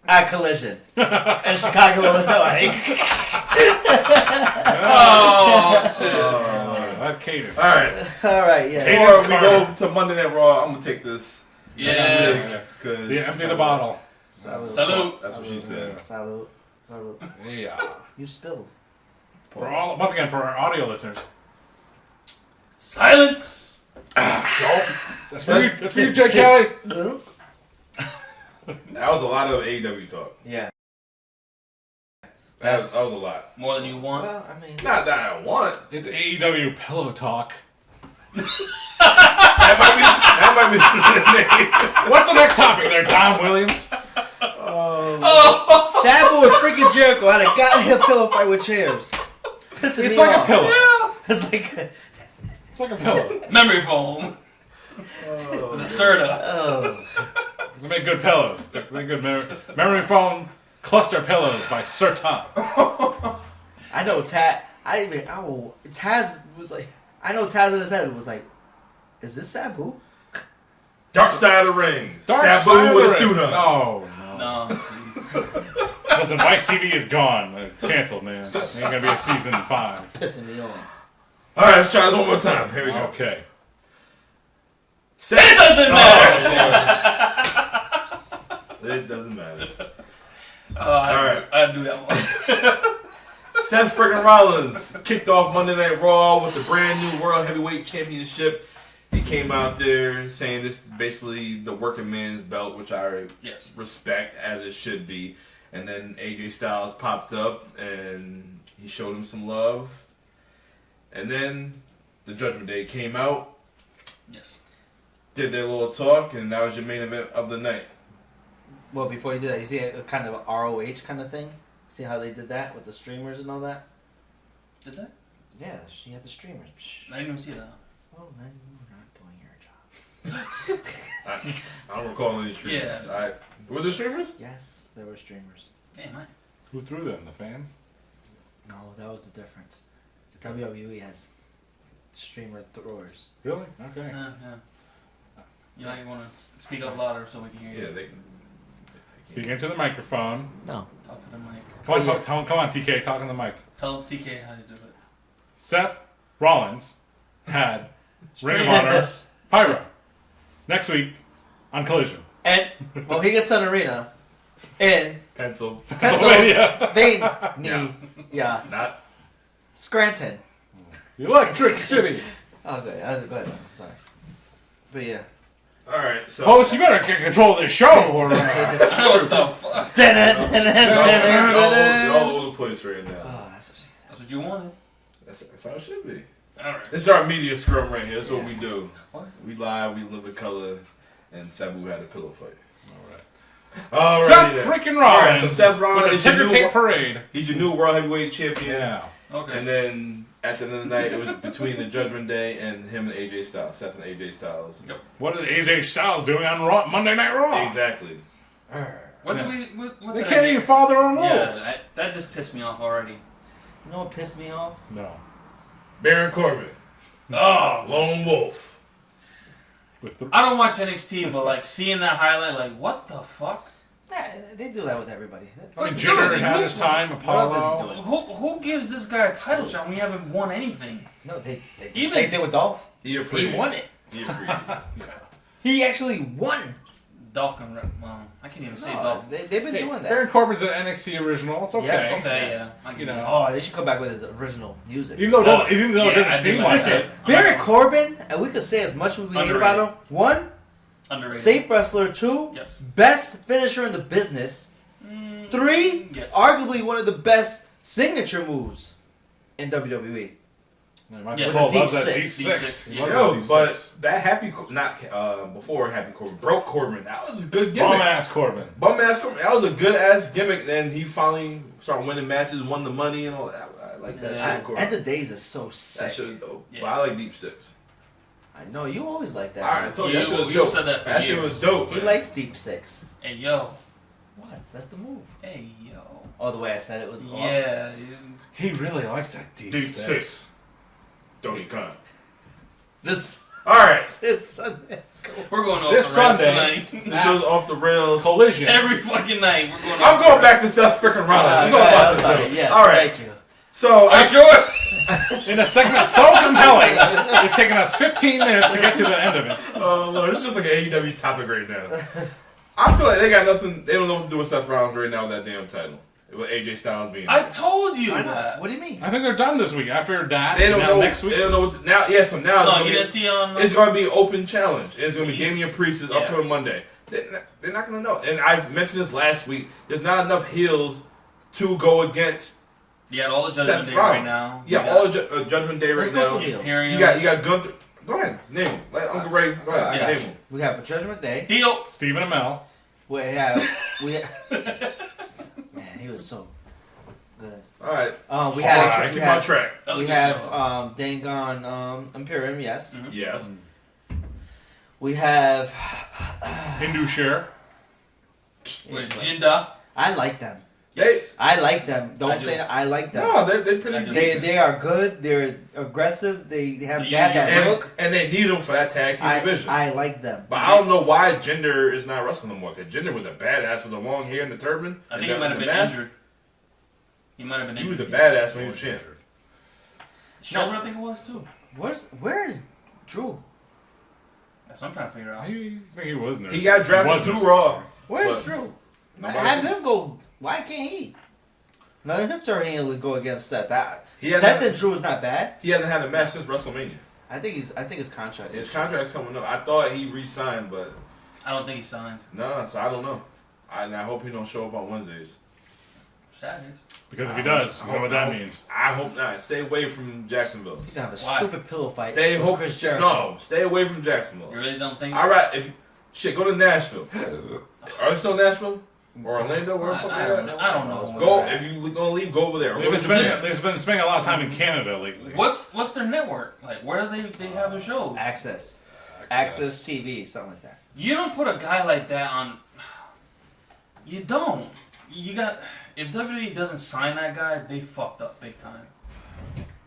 at Collision in Chicago, Illinois. Oh shit. That cadence. All right. All right, yeah. Hey. Before we Carter. go to Monday Night Raw, I'm gonna take this. Yeah. Cause Empty the bottle. Salute. That's what she said. Salute. Salute. Yeah. You spilled. Once again, for our audio listeners. Silence. That's for you. That's for you, Jay Kelly. That was a lot of AEW talk. Yeah. That was a lot. More than you want. Well, I mean, Not that I want. It's AEW Pillow Talk. That might be the name. What's the next topic there, Don Williams? Sabu and freaking Jericho had a goddamn pillow fight with chairs. Pissing It's me like off. a pillow. It's like It's like a pillow. Memory foam. It's a Serta. oh. They make good pillows. They make good memory foam cluster pillows by Serta. I know Taz. Taz was like. I know Taz in his head was like, "Is this Sabu?" Dark side of the ring. Dark Sabu side of with the a ring. suit on. Oh, no. No, jeez. Listen, Vice TV is gone. It's canceled, man. Ain't gonna be a season 5. Pissing me off. All right, let's try this one more time. Here we go. Okay. It doesn't matter. It doesn't matter. I had to do that one. Seth friggin' Rollins kicked off Monday Night Raw with the brand new World Heavyweight Championship. He came out there saying this is basically the working man's belt, which I Yes. respect as it should be. And then AJ Styles popped up and he showed him some love. And then the Judgment Day came out, Yes. did their little talk, and that was your main event of the night. Well, before you do that, you see a kind of ROH kind of thing. See how they did that with the streamers and all that? Did that? Yeah, you had the streamers. Psh. I didn't even see that. Well, then you're not doing your job. I don't recall any streamers. Yeah. Were there streamers? Yes, there were streamers. Damn, man. Who threw them? The fans? No, that was the difference. WWE has streamer throwers. Really? Okay. Yeah. You might want to speak up louder so we can hear you. Yeah, they can. Speak into the microphone. No. Talk to the mic. Come on, come on, TK, talk in the mic. Tell TK how to do it. Seth Rollins had Ring of Honor Pyro. Next week on Collision. And Mohegan Sun Arena in Pencil. Pennsylvania. Yeah. Not. Scranton. The Electric City. Okay, go ahead. I'm sorry. But yeah. All right. So. Host, you better get control of this show. Or, What the fuck? You're all over the place right now. Oh, That's what you wanted. That's how it should be. All right. This is our media scrum right here. That's what we do. What? We live, we live in color, and Sabu had a pillow fight. Seth then. freaking All right, Rollins. so Seth Rollins with is the your ticker new tape parade. He's your new world heavyweight champion. Yeah. Okay. And then at the end of the night, it was between the Judgment Day and him and AJ Styles, Seth and AJ Styles. Yep. What is AJ Styles doing on Monday Night Raw? Exactly. What Yeah. did we? What They did can't I even get? follow their own rules. Yeah, that just pissed me off already. You know what pissed me off? No. Baron Corbin, Oh, Lone Wolf. With the, I don't watch NXT, but like seeing that highlight, like what the fuck? Yeah, they do that with everybody. That's, I mean, Dude, Jinder had who- his time. what else is he Apollo. doing? Who gives this guy a title shot when we haven't won anything? No, they Even- same thing with Dolph. He a free. He won it. He a free. He actually won. Dolph can rep. Well, I can't even say No, Dolph. they've been Hey, doing that. Baron Corbin's an NXT original. It's okay. Yes. Okay, Yes. yeah. I You can know. Oh, they should come back with his original music. Even though it doesn't, even though it Yeah, doesn't I do seem like like Listen, it. Baron Corbin, and we could say as much as we hate about him. One, Underrated. safe wrestler. Two, Yes. best finisher in the business. Three, Yes. arguably one of the best signature moves in WWE. My Yes. Paul Deep loves that six. D6. Deep six, He yeah. loves Yo, that D6. but that before Happy Corbin, broke Corbin. That was a good gimmick. Bomb ass Corbin. Bum ass Corbin. That was a good ass gimmick. Then he finally started winning matches, won the money and all that. I like that Yeah. shit. Corbin. And the days is so That sick. shit is dope. Yeah. But I like Deep Six. I know you always like that. All right, I told you that shit was You dope. said that for That shit years. was dope. He man. likes deep six. Hey yo. What? That's the move. Hey yo. Oh, the way I said it was off. Yeah. Dude. He really likes that D6. Deep Six. Donkey Kong. This All right. Sunday. We're going off This the rails Sunday. tonight. This was off the rails. Collision. Every fucking night we're going. I'm off going the back to Seth freaking Rollins. That's all I'm about to sorry. do. Yes, All right. thank you. So rails. Are you sure? In a segment so compelling, it's taken us 15 minutes to get to the end of it. oh Lord, it's just like an AEW topic right now. I feel like they got nothing. They don't know what to do with Seth Rollins right now with that damn title. With AJ Styles being. I there. told you I know. that. What do you mean? I think they're done this week. I figured that. They don't now know. next week. They don't know what now. Yeah, so now No, it's, you gonna didn't see on. be, it's going to be an open challenge. It's going to be He's- Damian Priest's yeah. upcoming Monday. They're not going to know. And I mentioned this last week. There's not enough heels to go against You got all the Seth Judgment Day Rollins. right now. Yeah, You all got the Judgment Day Let's right go now. through heels. Imperium. You got Gunther. Go ahead, name him. Let Uncle Ray. Go ahead, I name got you. him. We have Judgment Day. Deal. Stephen Amell. We have man, he was so good. All right. We All have right, we Keep on have, track. That was we a good have show. Dangon Imperium. Yes. Mhm. Yes. We have. Hindu Share. With Jinda. I like them. Yes. I like them. Don't I do. say that. I like them. No, they're pretty I do. decent. They are good. They're aggressive. They have Yeah, that and, look. and they need them for that tag team division. I like them. But I don't know why Jinder is not wrestling no more. Because Jinder was a badass with the long hair and the turban. I and think he the- might have the been mask. injured. He might have been He was injured. a badass when he was champ. Shoulder, I think it was too. Where's Drew? That's what I'm trying to figure out. I think he was there. He got drafted Was to there. Raw. Where's But- Drew? Nobody- Have him go. Why can't he? Let him turn in to go against Seth. He hasn't Seth had- and Drew is not bad. He hasn't had a match since WrestleMania. I think his contract. His contract's coming up. I thought he re-signed, but I don't think he signed. no, so I don't know. And I hope he don't show up on Wednesdays. Saturdays. Because if he does, you know what that means. I hope not. Stay away from Jacksonville. He's gonna have a Why? stupid pillow fight. Stay with hope. Chris Jericho. No, stay away from You Jacksonville. really don't think? All right, if shit, go to Nashville. Are they still Nashville or Orlando? Where the fuck I they don't know. at? I don't know. Go if you gonna leave. Go over there. They've been spending a lot of time in Canada lately. What's their network? Like, where do they have their shows? Access TV, something like that. You don't put a guy like that on. You don't. You got. If WWE doesn't sign that guy, they fucked up big time.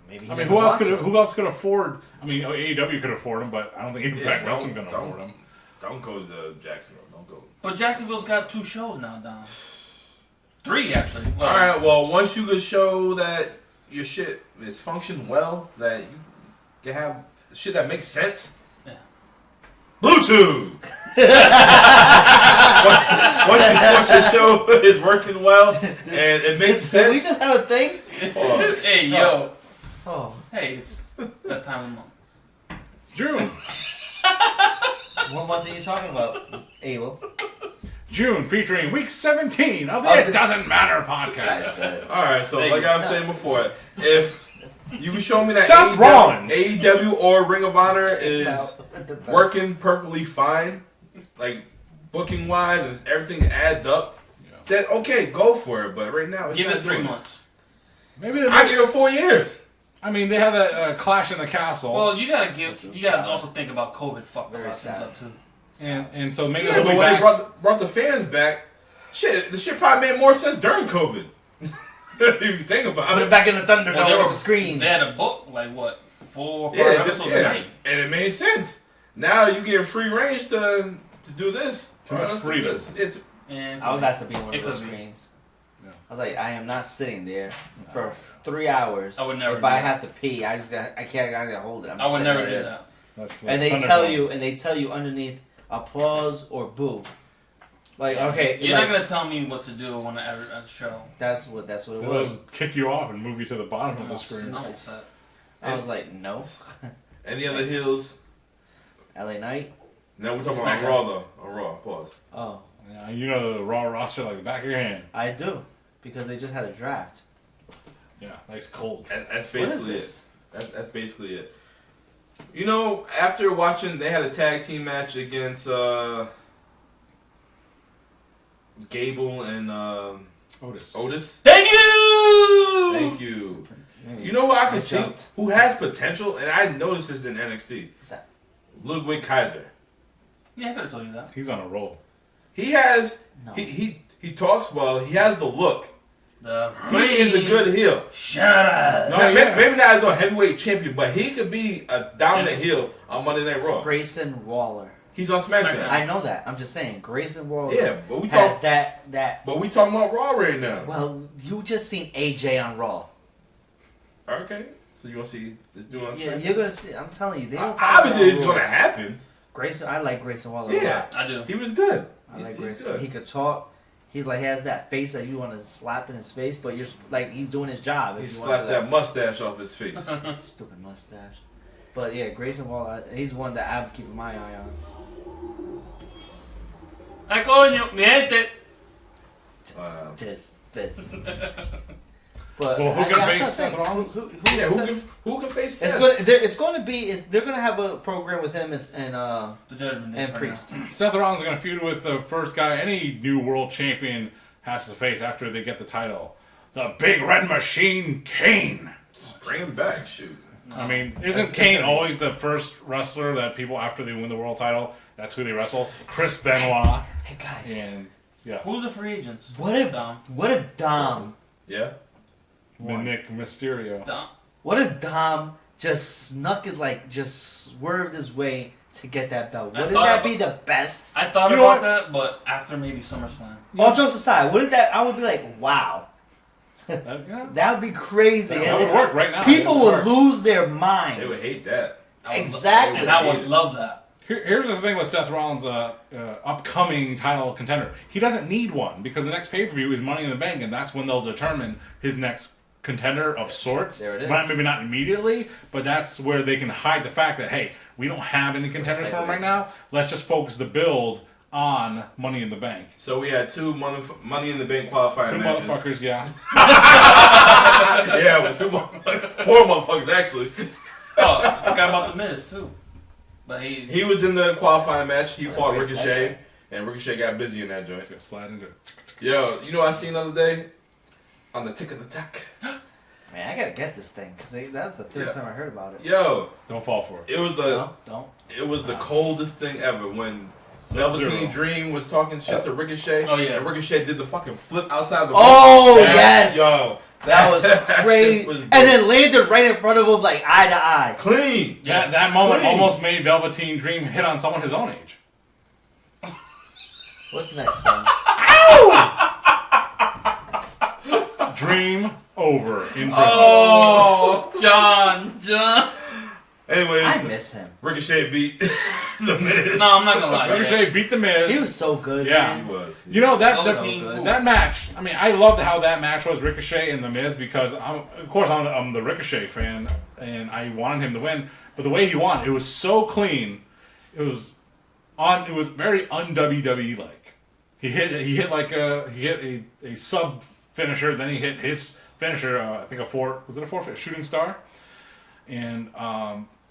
Maybe. I mean, who else could afford? I mean, AEW could afford him, but I don't think Impact Wrestling's gonna afford him. Don't go to Jacksonville. Don't go. But Jacksonville's got 2 shows now, Don. 3 actually. All right. Well, once you can show that your shit is functioning well, that you can have shit that makes sense. Yeah. Bluetooth. once your show is working well and it makes Did we sense. just have a thing? Pause. Hey, yo. Oh. Hey, it's that time of month. It's June. What month are you talking about, Abel? June, featuring week 17 of the Oh, It Doesn't Matter podcast. All right, so Thank like you. I was saying before, if you can show me that Seth Rollins. AEW or Ring of Honor is No. working perfectly fine, like booking wise, and everything adds up, then okay, go for it. But right now, it's Give not it 3 doing months. Maybe they I give it 4 years. I mean, they had that Clash in the Castle. Well, you gotta sad. also think about COVID fucked a Very lot of things sad. up too. and so maybe Yeah, they'll but be when back. they brought the fans back, the shit probably made more sense during COVID. If you think about Put it. it back in the Thunderdome Well, with the screens. They had a book like what 4 or 5 Yeah, episodes a night. and it made sense. Now you get free range to do this. Too much Let's do freedom. this. And I was asked to be in one It of those could be. screens. Yeah. I was like, I am not sitting there for 3 hours. I would never If do I that. have to pee, I gotta hold it. I'm I just would sitting never like do this. that. That's And like they tell you underneath applause or boo. Like, okay, You're like, not gonna tell me what to do when at a show. that's what it They'll was. just kick you off and move you to the bottom of the screen. I'm upset. I was like, no. Any other heels? LA Knight. Now we're talking about on Raw though. On Raw. Pause. Oh, Yeah, you know the Raw roster like the back of your hand. I do because they just had a draft. Yeah, nice cold. That's What is basically this? it. That's basically it. You know, after watching, they had a tag team match against Gable and Otis. Thank you. Thank you. You know what I can see jumped. who has potential, and I noticed this in NXT. What's that? Ludwig Kaiser. Yeah, I could have told you that. He's on a roll. He has No. he talks well. He has the look. The He is a good heel. Shut up. No, Now, yeah. maybe not as a heavyweight champion, but he could be a dominant heel on Monday Night Raw. Grayson Waller. He's on SmackDown. SmackDown. I know that. I'm just saying, Grayson Waller. Yeah, but we has talk. that. But we talking about Raw right now. Well, you just seen AJ on Raw. Okay, so you want to see this dude on Yeah, SmackDown? you're gonna see. I'm telling you, they don't. follow Obviously, their it's rules. going to happen. Grayson, I like Grayson Waller. a Yeah, lot. I do. he was good. I like He's Grayson. good. He could talk. He's like he has that face that you want to slap in his face, but you're like he's doing his job. He if you slapped want that mustache off his face. stupid mustache. But yeah, Grayson Waller, he's one that I'm keeping my eye on. Ay, coño, mi gente. Wow. This. But Well, who can I'm trying face to think. Seth Rollins? Yeah, who can face It's Seth? going to be. They're going to have a program with him and The Judgment Day. and for Priest. now. Seth Rollins is going to feud with the first guy any new world champion has to face after they get the title. The Big Red Machine, Kane. Bring him back, shoot. I mean, isn't Kane always the first wrestler that people, after they win the world title, that's who they wrestle? Chris Benoit. Hey guys, And, yeah, Who's the free agents? what if Dom? Dom? Yeah. Nick Mysterio. Dom. What if Dom just snuck it, like just swerved his way to get that belt? I Wouldn't thought that about- be the best? I thought You know about what? that, but after maybe SummerSlam. All jokes aside, wouldn't that? I would be like, wow, Yeah, that would be crazy. that And would work right now. people It would would work. lose their minds. They would hate that. I would Exactly. And I would love that. Here's the thing with Seth Rollins' upcoming title contender. He doesn't need one because the next pay-per-view is Money in the Bank, and that's when they'll determine his next contender of sorts. There it is. Maybe not immediately, but that's where they can hide the fact that, hey, we don't have any contenders for him right now. Let's just focus the build on Money in the Bank. So we had two Money in the Bank qualifying Two matches. motherfuckers, yeah. Yeah, with 4 motherfuckers actually. Oh, I forgot about the Miz too. But He was in the qualifying match. He fought great Ricochet, segue. and Ricochet got busy in that joint. Just slide into it. Yo, you know what I seen the other day? On the Tick of the Tack. Man, I gotta get this thing because that's the third Yeah. time I heard about it. Yo, Don't fall for it. it was No, don't. the coldest thing ever when Sub-Zero. Velveteen Dream was talking shit to Ricochet. Oh, yeah. And Ricochet did the fucking flip outside the Oh, That- yes. Yo, That was crazy. was And good. then landed right in front of him, like eye to eye. clean. That moment Clean. almost made Velveteen Dream hit on someone his own age. What's next, man? Dream over in person. Oh, John. Anyways, I miss him. Ricochet beat the Miz. No, I'm not gonna lie. Ricochet beat the Miz. He was so good. Yeah. Man. He was. You know that So that, good. that match. I mean, I loved how that match was Ricochet and the Miz because I'm the Ricochet fan and I wanted him to win. But the way he won, it was so clean. It was very un-WWE like. He hit a sub finisher, then he hit his finisher. I think a shooting star, and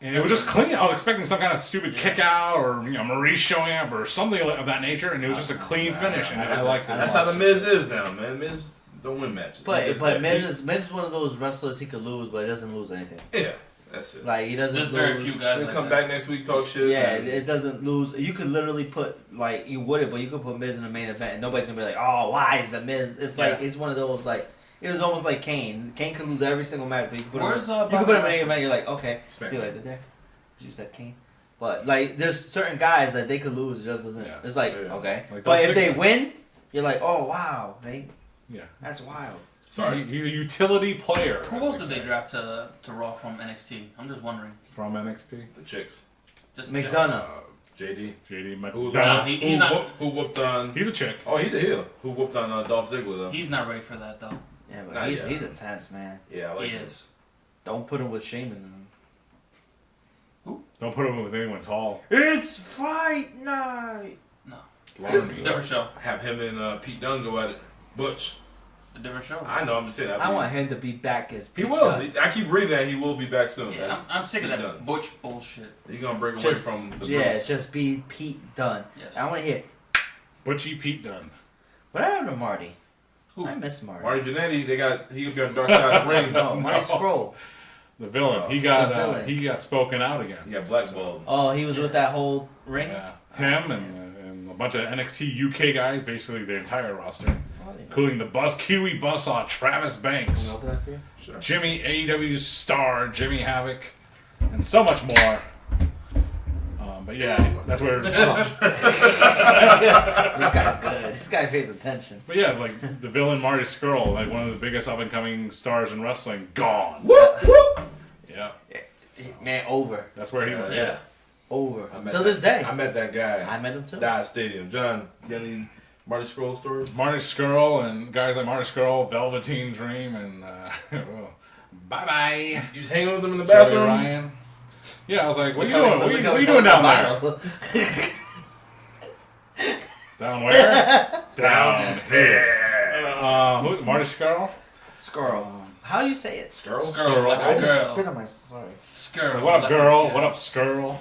it was just clean. I was expecting some kind of stupid kick out or Maurice showing up or something of that nature, and it was just a clean finish, and I liked it. That's how the Miz is now, man. Miz don't win matches. But Miz is one of those wrestlers he could lose, but he doesn't lose anything. Yeah, that's it. Like he doesn't There's lose. very few guys He'll like come that. back next week, talk shit. Yeah, and- it doesn't lose. You could literally put you wouldn't, but you could put Miz in the main event, and nobody's gonna be like, "Oh, why is the Miz?" It's like it's one of those like it was almost like Kane. Kane could lose every single match, but you could put Where's him. You could put him in the main event. You're like, okay, see what I did there? You said Kane, but like there's certain guys that they could lose. It just doesn't. Yeah. It's like Yeah. okay, Like but those if they six- win, you're like, oh wow, Yeah. that's wild. Sorry. He's a utility player. Who as else did say, they draft to Raw from NXT? I'm just wondering. from NXT? The chicks. Just McDonough. JD. JD Who, McDonough. He's not- who whooped on... He's a chick. Oh, he's a heel. Who whooped on Dolph Ziggler, though. He's not ready for that though. Yeah, but Not he's yet. he's intense, man. Yeah, I like He him. is. Don't put him with Shaman. Don't put him with anyone tall. It's fight night. Lauren, Different show. have him and Pete Dunne go at it. Butch. A different show. I know, I'm just saying. I want him to be back as He Pete will. Dunne. I keep reading that he will be back soon. Yeah, I'm sick of Pete that Dunne. Butch bullshit. He's going to break away Just- from the Yeah, girls. just be Pete Dunne. Yes. I want to hear. Butchie Pete Dunne. What happened to Marty? Who? I miss Marty. Marty Jannetty, he got dark side of the ring. No, Marty No. Scroll. The villain. Oh, He the got villain. he got spoken out against. He got blackballed. Oh, he was with that whole ring. Yeah. Him and a bunch of NXT UK guys, basically the entire roster, Oh, yeah. including the Kiwi Buzzsaw Travis Banks, Can we open that for you? Sure. Jimmy AEW's star Jimmy Havoc, and so much more. But yeah, that's where. This guy's good. This guy pays attention. But yeah, like the villain Marty Scurll, like one of the biggest up and coming stars in wrestling, gone. Whoop, whoop. Yeah, Man, over. that's where he was. Yeah. Over. I met Till this day. I met that guy. I met him too. Dodge Stadium. John, you got any Marty Scroll stories? Marty Scurll and guys like Marty Scurll, Velveteen Dream, and bye bye. You was hanging with him in the Joey bathroom? Ryan. Yeah, I was like, what are you Look doing? how he's- What are you look doing how down he's there? Down where? Down here. Who? Marty Scurll? Skrull. How do you say it? Skrull? Skrull's like Skrull. a I just girl. spit on my. Sorry. Skrull. What up, like a girl? What up, Skrull?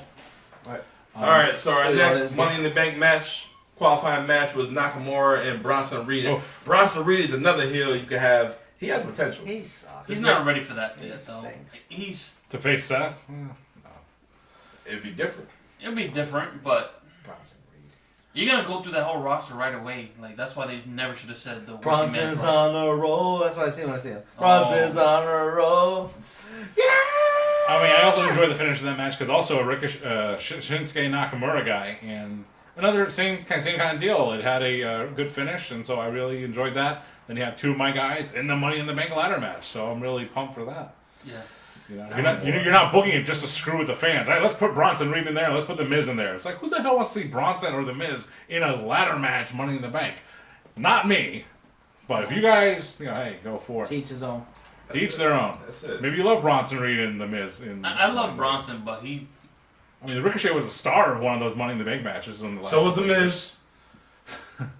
Alright, so our Still next got his- Money in the Bank match, qualifying match, was Nakamura and Bronson Reed. Oof. Bronson Reed is another heel you could have. He has potential. He sucks. He's not ready for that He yet though. stinks. He's To face Seth? It'd be different. it'll be different, but Bronson Reed. you're gonna go through that whole roster right away. Like that's why they never should have said the Bronson's Working Man on a roll. That's what I see when I see him. Bronson's on a roll. I mean, I also enjoyed the finish of that match because also a Shinsuke Nakamura guy and another same kind of deal. It had a good finish, and so I really enjoyed that. Then you have two of my guys in the Money in the Bank ladder match, so I'm really pumped for that. Yeah. You know, you're not booking it just to screw with the fans. All right, let's put Bronson Reed in there. Let's put the Miz in there. It's like, who the hell wants to see Bronson or the Miz in a ladder match, Money in the Bank? Not me. But if you guys, hey, go for it. Teach his own. To each their own. That's it. Maybe you love Bronson Reed and the Miz. I love Bronson, but he I mean, Ricochet was the star of one of those Money in the Bank matches in the last. So was the couple of Miz.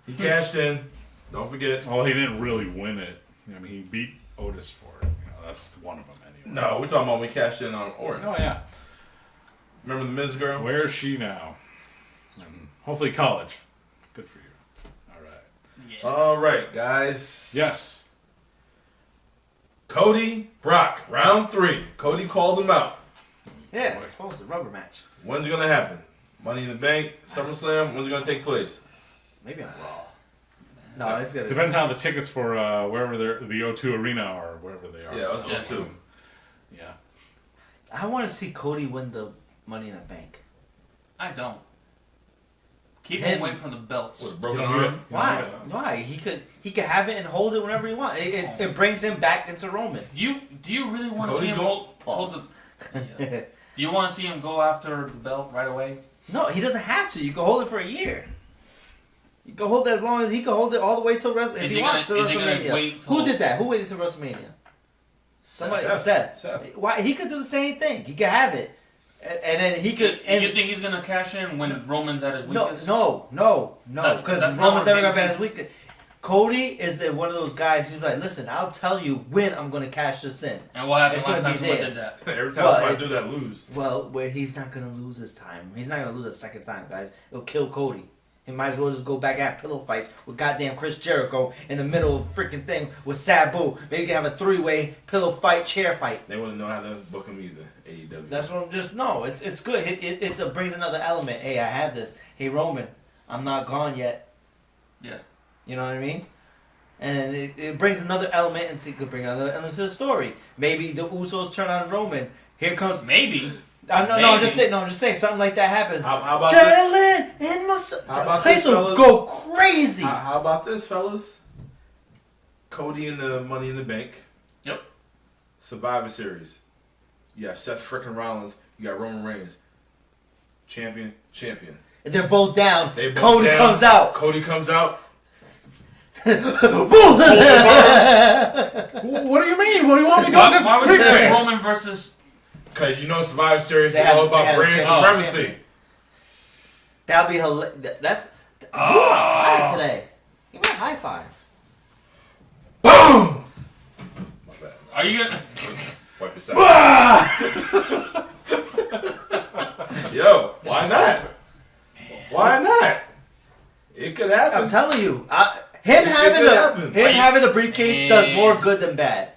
He cashed in. Don't forget. Well, he didn't really win it. I mean, he beat Otis for it. That's one of them anyway. No, we're talking about when we cashed in on Orton. Oh yeah. Remember the Miz girl? Where is she now? And hopefully college. Good for you. All right. All right, guys. Yes. Cody, Brock, round 3. Cody called him out. Yeah, it's supposed to rubber match. When's it gonna happen? Money in the Bank, SummerSlam. When's it gonna take place? Maybe on Raw. No, it's gonna. Depends how the tickets for wherever they're the O2 Arena or wherever they are. Yeah, Yeah. it's 2. Yeah. I want to see Cody win the Money in the Bank. I don't. Keep Him. him away from the belts. With a broken Yeah, arm. Why? Yeah. Why? He could have it and hold it whenever he wants. It brings him back into Roman. Do you really want to Cody's see him go- hold the? Yeah. Do you want to see him go after the belt right away? No, he doesn't have to. You can hold it for a year. You can hold it as long as he can hold it all the way till WrestleMania. If he wants to WrestleMania. Who did that? Who waited till WrestleMania? Somebody. Seth. Why? He could do the same thing. He could have it. And then he could. You think he's gonna cash in when Roman's at his weakest? No. Because Roman's never gonna be at his weakest. Cody is one of those guys who's like, listen, I'll tell you when I'm gonna cash this in. And what happened last time someone did that? Every time somebody do that, lose. Well, he's not gonna lose this time. He's not gonna lose a second time, guys. It'll kill Cody. He might as well just go back at pillow fights with goddamn Chris Jericho in the middle of freaking thing with Sabu. Maybe you can have a 3-way pillow fight, chair fight. They wouldn't know how to book him either. AEW. That's what I'm just it's good. It brings another element. Hey, I have this. Hey, Roman, I'm not gone yet. Yeah. You know what I mean? And it brings another element, and it could bring another element to the story. Maybe the Usos turn on Roman. Here comes maybe. I'm just saying something like that happens. How about Adrenaline in my soul. The place will go crazy. How about this, fellas? Cody and the Money in the Bank. Yep. Survivor Series. You got Seth freaking Rollins. You got Roman Reigns. Champion. And they're both down. Cody comes out. Cody comes out. What do you mean? What do you want me to do with this Why would you say briefcase? Roman versus... Because you know Survivor Series is all about brand supremacy. That'll be hilarious. That's... You were on fire today. Give me a high five. Boom! My bad. Are you gonna... Wipe this out. Yo, why not? Why not? It could happen. I'm telling you. Having the briefcase does more good than bad.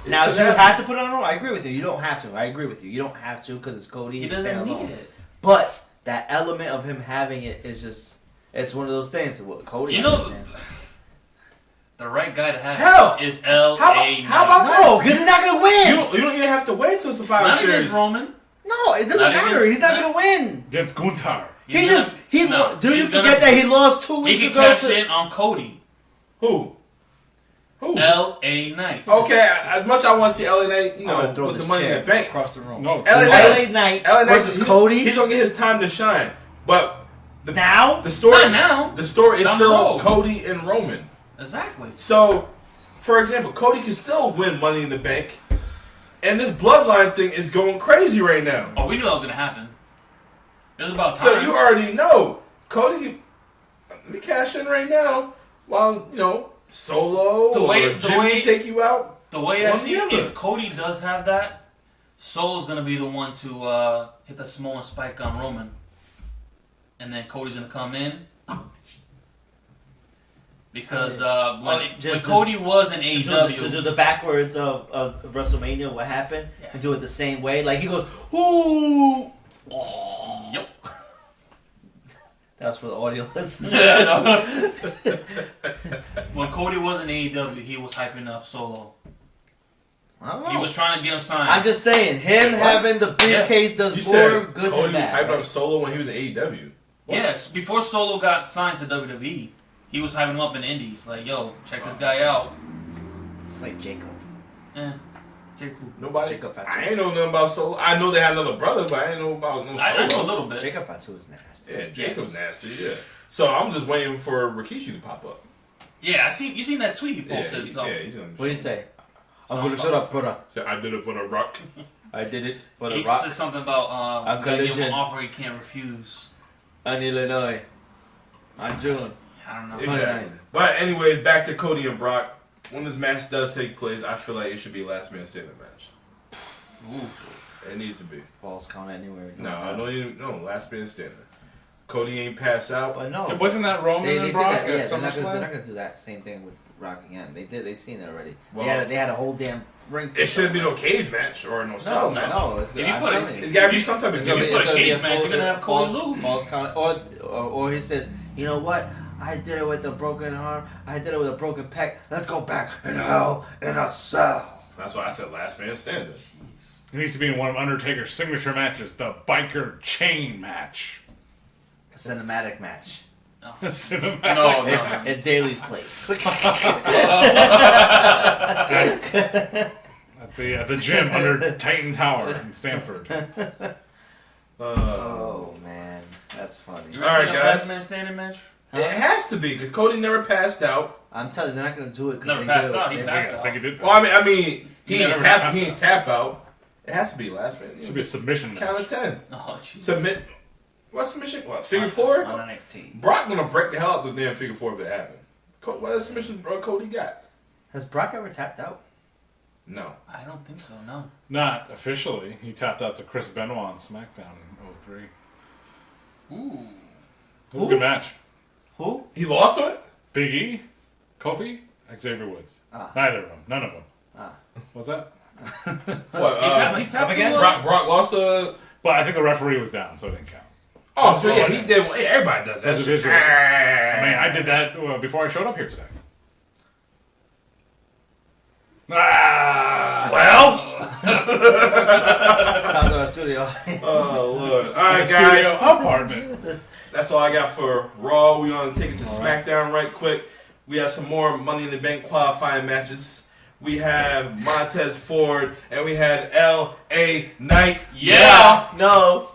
Now, do you have to put it on? I agree with you. You don't have to. I agree with you. You don't have to because it's Cody. He doesn't need it. But that element of him having it is just, it's one of those things. Cody, you know, the right guy to have it is L.A. How about that? No, because he's not going to win. You don't even have to wait till Survivor Not Series. against Roman. No, it doesn't matter. He's not going to win. Against Gunther. Do you forget that he lost 2 weeks ago? ago? He can cash in on Cody. Who? L.A. Knight. Okay, as much as I want to see L.A. Knight, with the Money in the Bank across the room. No, L.A. Knight versus Cody. He's gonna get his time to shine, but the Not story now. The story is Down still the road. Cody and Roman. Exactly. So, for example, Cody can still win Money in the Bank, and this Bloodline thing is going crazy right now. Oh, we knew that was gonna happen. It was about time. So you already know Cody can let me cash in right now while Solo or Jimmy take you out. The way I see it, if Cody does have that, Solo's gonna be the one to hit the Samoan spike on Roman, and then Cody's gonna come in because when Cody was in AEW to do the backwards of WrestleMania, what happened, and do it the same way, like he goes, ooh. Yep. That was for the audio listeners. Yeah, when Cody was in AEW, he was hyping up Solo. I don't know. He was trying to get him signed. I'm just saying, having the briefcase does more good Cody than bad. Cody was hyping up Solo when he was in AEW. Yes, before Solo got signed to WWE, he was hyping him up in the Indies. Like, yo, check this guy out. It's like Jacob. I ain't know nothing about Solo. I know they had another brother, but I ain't know about no Solo. I know a little bit. Jacob Fatu is nasty. Yeah, Jacob's nasty. Yeah. So I'm just waiting for Rikishi to pop up. Yeah, you seen that tweet he posted? He's what do you say? I'm gonna shut up, brother. So I did it for the Rock. I did it for the he Rock. He said something about give him an offer he can't refuse. In Illinois, on June. I don't know. Exactly. But anyways, back to Cody and Brock. When this match does take place, I feel like it should be a last man standing match. Ooh. It needs to be. False count anywhere. No, last man standing. Cody ain't pass out. But no. Wasn't that Roman and Brock at SummerSlam? They're not gonna do that same thing with Rock again. They seen it already. Well, they had a whole damn ring. It shouldn't be no cage match or no cell match. No, it's good. It's gotta be some type of cage match. You're gonna have Cody lose. False count, or he says, you know what? I did it with a broken arm. I did it with a broken pec. Let's go back in hell in a cell. That's why I said last man standing. It needs to be in one of Undertaker's signature matches, the biker chain match. A cinematic match. No. A cinematic No. At Daly's place. That's The gym under Titan Tower in Stanford. Oh man, that's funny. You All right, ready for a guys. last man standing match? It has to be because Cody never passed out. I'm telling you, they're not gonna do it. 'Cause Never they passed do it. out, he They- passed I think he did. Well, I mean, he never ain't passed tap out. It has to be last man. Should be a submission Count match. of 10. Oh, jeez. Submit. What submission? What, figure four? on NXT. Brock gonna break the hell out of the damn figure four if it happened. What submission Cody got? Has Brock ever tapped out? No. I don't think so, no. Not officially. He tapped out to Chris Benoit on SmackDown in 03. Ooh. It was a good match. Who? He lost to it? Big E, Kofi, Xavier Woods. Ah. Neither of them. None of them. Ah. What's that? What? He tapped again? to, Brock lost to. But I think the referee was down, so it didn't count. Oh, so yeah, he did. Hey, everybody does Those are his that. rules. I mean, I did that before I showed up here today. Ah! Well. Shout out to our studio. Oh Lord! All right, Studio guys. apartment. That's all I got for Raw. We're gonna take it to SmackDown right quick. We have some more Money in the Bank qualifying matches. We have Montez Ford and we had L.A. Knight. Yeah! No.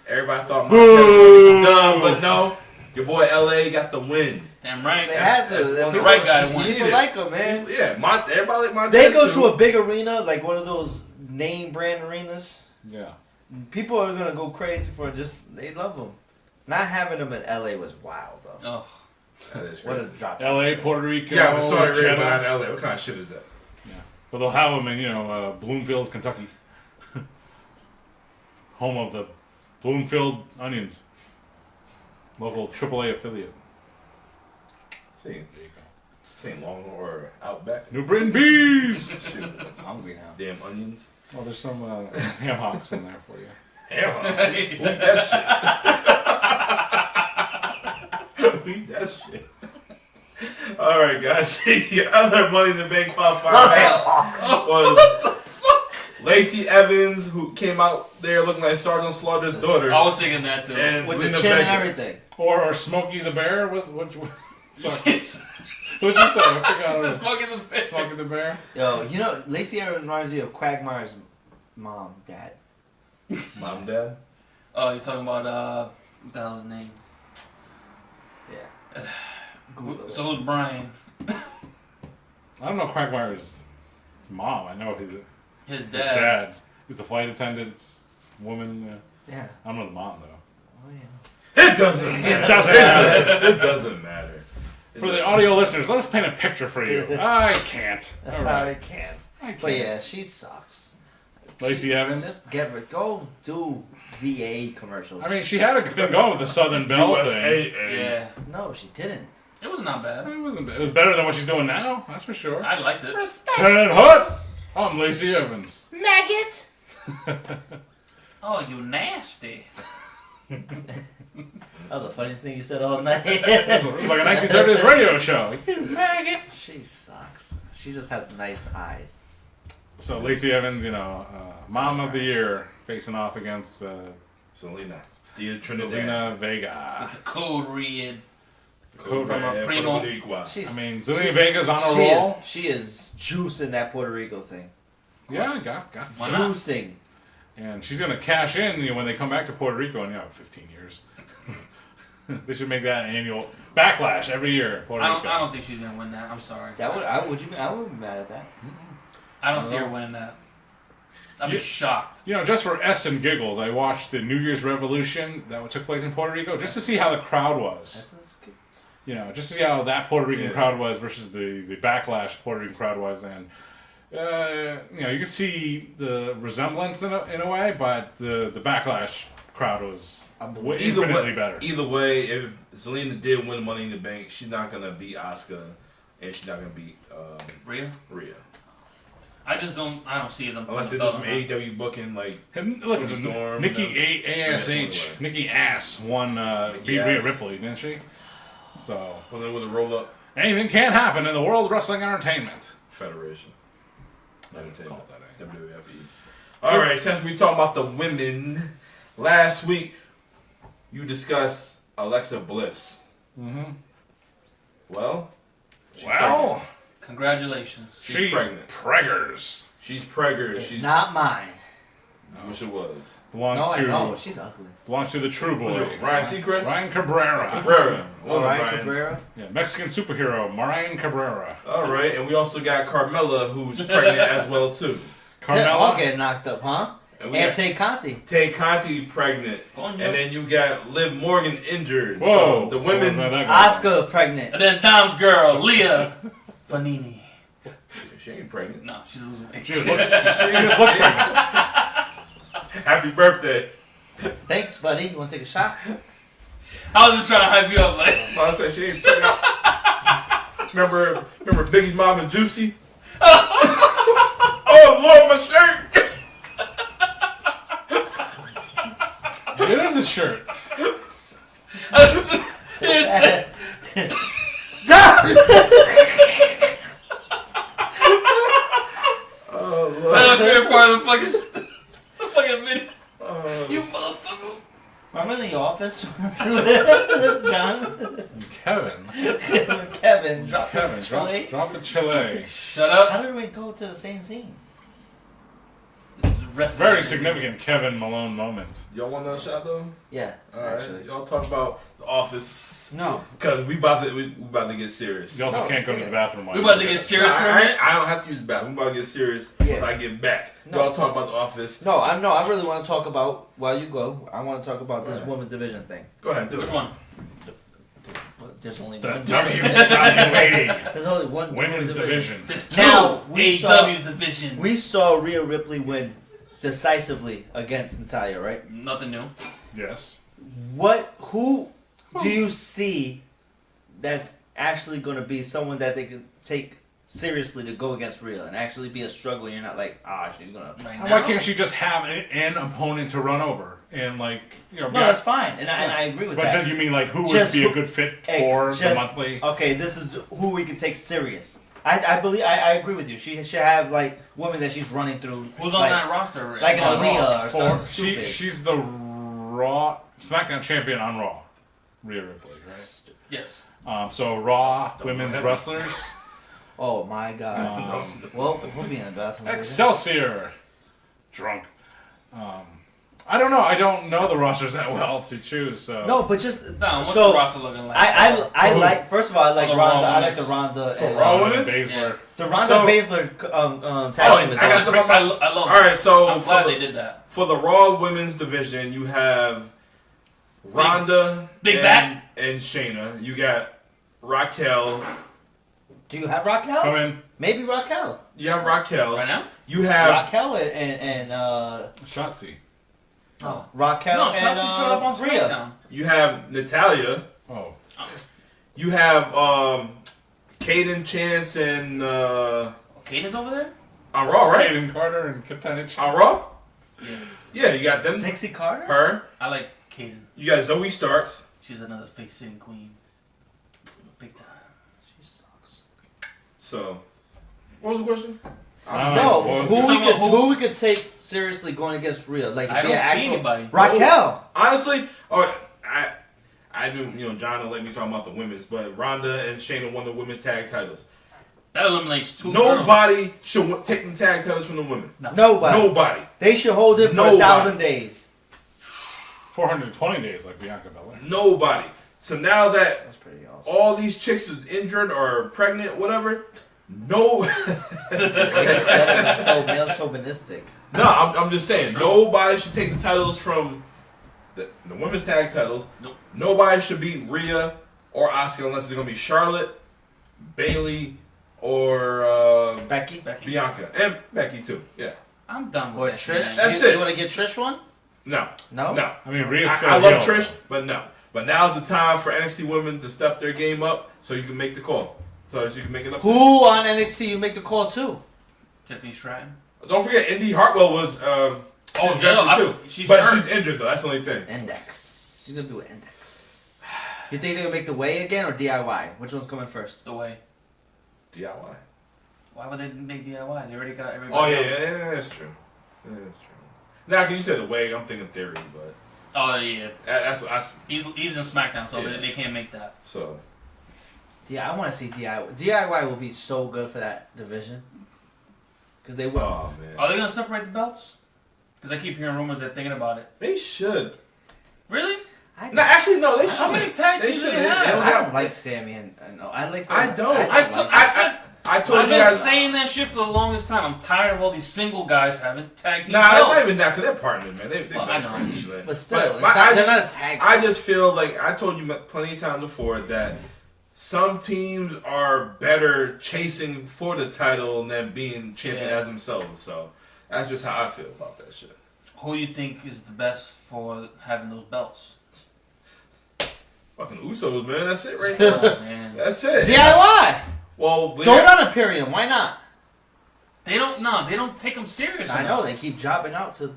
Everybody thought Montez was gonna get the dub, but no. Your boy L.A. got the win. Damn right. They had to. That's the right guy to win. He People needed like him, man. it. Yeah, everybody like Montez. They go too. to a big arena, like one of those name brand arenas. Yeah. People are gonna go crazy for it. Just they love them. Not having them in LA was wild though. Oh. That is What a crazy. drop. L.A., Puerto Rico, Yeah, but sorry, right Cheddar. behind L.A. What kind of shit is that? Yeah. But they'll have them in, Bloomfield, Kentucky. Home of the Bloomfield Onions. Local AAA affiliate. See, There you go. St. Long or Outback. New Britain Bees! Shoot, I'm hungry now. damn onions. Oh, there's some ham hocks in there for you. Hell, eat that shit. Eat that shit. All right, guys. The other Money in the Bank qualifier was Lacey Evans, who came out there looking like Sergeant Slaughter's daughter, I was thinking that too. and With the Zelina chin and Vega. everything. Or Smokey the Bear? Sorry. It's What'd you say? I forgot. fucking the face. Smokey the Bear? Yo, Lacey Evans reminds me of Quagmire's mom, dad. Mom and Dad. Oh, you're talking about, what the hell's his name? Yeah. Google it. So who's Brian? I don't know Quagmire's mom. I know his His dad. dad. He's the flight attendant woman. Yeah. I don't know the mom, though. Oh yeah. It doesn't matter. doesn't matter. It doesn't matter. For the audio listeners, let us paint a picture for you. I can't. All I right. can't. I can't. But yeah, she sucks. Lacey Evans? Just go do VA commercials. I mean, she had a thing going with the Southern Belle thing. USAA. Yeah. no, she didn't. It was not bad. It wasn't. It was better than what she's doing now. That's for sure. I liked it. Turn Hood. I'm Lacey Evans. Maggot. Oh, you nasty. That was the funniest thing you said all night. It was like a 1930s radio show. You maggot. She sucks. She just has nice eyes. So Lacey Evans, Mom of the Year, facing off against Selena. Dia Trinidad. Zelina Vega. With the code red. Code from Red. a Primo. She's, I mean, Zelina Vega's on a she roll. She is juicing that Puerto Rico thing. Yeah, got Why not? Juicing. And she's going to cash in when they come back to Puerto Rico in 15 years. They should make that an annual backlash every year in Puerto Rico. I don't think she's gonna win that. I'm sorry. I would be mad at that. I don't see her winning that. I'd be shocked. Just for S and giggles, I watched the New Year's Revolution that took place in Puerto Rico just to see how the crowd was. That's good. Just to see how that Puerto Rican crowd was versus the backlash Puerto Rican crowd was. And, you can see the resemblance in a way, but the backlash crowd was infinitely better. Either way, if Zelina did win Money in the Bank, she's not going to beat Asuka, and she's not going to beat Rhea? I don't see them. Unless they do some AEW booking, like And look, Toni Storm, Nikki ASH, anyway. Nikki Ass won Nikki Rhea Ass. Ripley, didn't she? So with a roll-up anything can happen in the world of wrestling entertainment. Federation. Entertainment. Call it that, WWFE. All right, since we talking about the women, last week you discussed Alexa Bliss. Mm-hmm. Well, she's Well, Congratulations. She's pregnant. preggers. She's preggers. It's She's not mine. I wish it was. Belongs No, I to know. She's ugly. belongs to the True Boy. Ryan Seacrest? Ryan Cabrera. Cabrera. One of Ryan Ryan's. Cabrera. Yeah, Mexican superhero Ryan Cabrera. All right, and we also got Carmella, who's pregnant as well too. They're all Carmella. getting knocked up, huh? And we And got Tay Conti. Tay Conti pregnant, Coño. and then you got Liv Morgan injured. Whoa. So the women. Oscar pregnant. And then Dom's girl, Leah Fanini. She ain't pregnant. No, she's losing weight. She just looks pregnant. Happy birthday. Thanks, buddy. You want to take a shot? I was just trying to hype you up, like. I said she ain't pregnant. remember Biggie's mom and Juicy? Oh Lord, my shirt. It is a shirt. Stop! Oh That's Lord. my favorite part of the fucking video. You motherfucker. Remember in the office? John? Kevin. Kevin dropped his chili. Drop the chile. Shut up. How did we go to the same scene? Very significant Kevin Malone moment. Y'all want another shot though? Yeah, Alright. actually. Y'all talk about The Office. No. Cause we about to get serious. You also No, can't go to the bathroom. while We you about to do get that. serious for a minute. I don't have to use the bathroom. We about to get serious Yeah. when I get back. No. Y'all talk about The Office. No, I really want to talk about, while you go, I want to talk about this Alright. women's division thing. Go ahead, do Which it. one? There's only The one. WWA There's only one Women's Division. This Now, two we saw- AEW's division. We saw Rhea Ripley win decisively against Natalya, right? Nothing new. Yes. Who do you see that's actually going to be someone that they could take seriously to go against Rhea and actually be a struggle? And you're not like, she's going to. Right Why now. can't she just have an opponent to run over and No, that's fine, and I agree with But that. just you mean like who would Just be a who- good fit for the Just- monthly? Okay, this is who we can take serious. I believe I agree with you. She should have like women that she's running through. Who's on like, that roster? like an On Raw? Aaliyah or something stupid. She's the Raw SmackDown champion on Raw. Rhea Ripley, right? Yes. So Raw women's wrestlers. Oh my god. Well, we'll be in the bathroom. later. Excelsior. Drunk. I don't know. I don't know the rosters that well to choose. So No, but just No, what's so the roster looking like? I like. First of all, I like For the Ronda. Raw I like the women's. Ronda For and Raw Ronda women's? and Baszler. the Ronda So- Baszler tag Oh, team is I got awesome. some- I love All right, so I'm for glad the, they did that. for the Raw Women's Division, you have Ronda Big and, Back. and Shayna. You got Raquel. Do you have Raquel? Come in. Maybe Raquel. You have Raquel. Right now? You have Raquel and Shotzi. Raquel No, and she showed up on Rhea. SmackDown. you have Natalia. Oh. You have Kaden Chance and Caden's over there? on Raw, right? Hayden Carter and Katana Chance. On Raw? Yeah. Yeah, you got them. Sexy Carter. Her. I like Caden. You got Zoe Starks. She's another face sitting queen. Big time. She sucks. So, what was the question? No, Well, who we could take seriously going against Rhea? Like I be don't an see actual- anybody. Raquel. Honestly, I knew, John will let me talk about the women's, but Ronda and Shayna won the women's tag titles. That eliminates two girls. Nobody should take the tag titles from the women. Nobody. Nobody. They should hold it for Nobody. 1,000 days. 420 days like Bianca Belair. Nobody. So now that That's pretty awesome. all these chicks is injured or pregnant, whatever, no. It's so male chauvinistic. No, I'm just saying, nobody should take the titles from the women's tag titles. Nope. Nobody should beat Rhea or Asuka unless it's going to be Charlotte, Bayley, or Becky. Bianca. And Becky, too. Yeah. I'm done Or with that. Trish. man. That's you, it. You want to get Trish one? No. No? No. I mean, Rhea's still I a love heel. Trish, but no. But now's the time for NXT women to step their game up so you can make the call. So you can make it up. Who on NXT you make the call to? Tiffany Stratton. Don't forget, Indy Hartwell was injured yeah, too. she's But hurt. she's injured, though. That's the only thing. Index. She's going to be with Index. You think they're going to make the way again or DIY? Which one's coming first? The way. DIY. Why would they make DIY? They already got everybody. Oh, yeah, else. yeah, that's true. Yeah, that's true. Now, can you say the way? I'm thinking theory, but Oh yeah. that's He's in SmackDown, so Yeah. they can't make that. so. I want to see DIY. DIY will be so good for that division. Because they will. Oh man. Are they gonna separate the belts? Because I keep hearing rumors they're thinking about it. They should. Really? No, actually, no. They should. How many tag teams do they have? don't I don't like Sammy and no, I like. I don't. I told I've you been guys. saying that shit for the longest time. I'm tired of all these single guys having tag team Nah, belts. not even that, because they're partners, man. They're Well, best I know. friends usually. But still, But they're not a tag team. I just feel like I told you plenty of times before that some teams are better chasing for the title than being champion as themselves. So that's just how I feel about that shit. Who you think is the best for having those belts? Fucking Usos, man. That's it right now. Oh, man. That's it. DIY. Well, Go on Imperium. Why not? They don't take them serious I enough. know they keep dropping out to.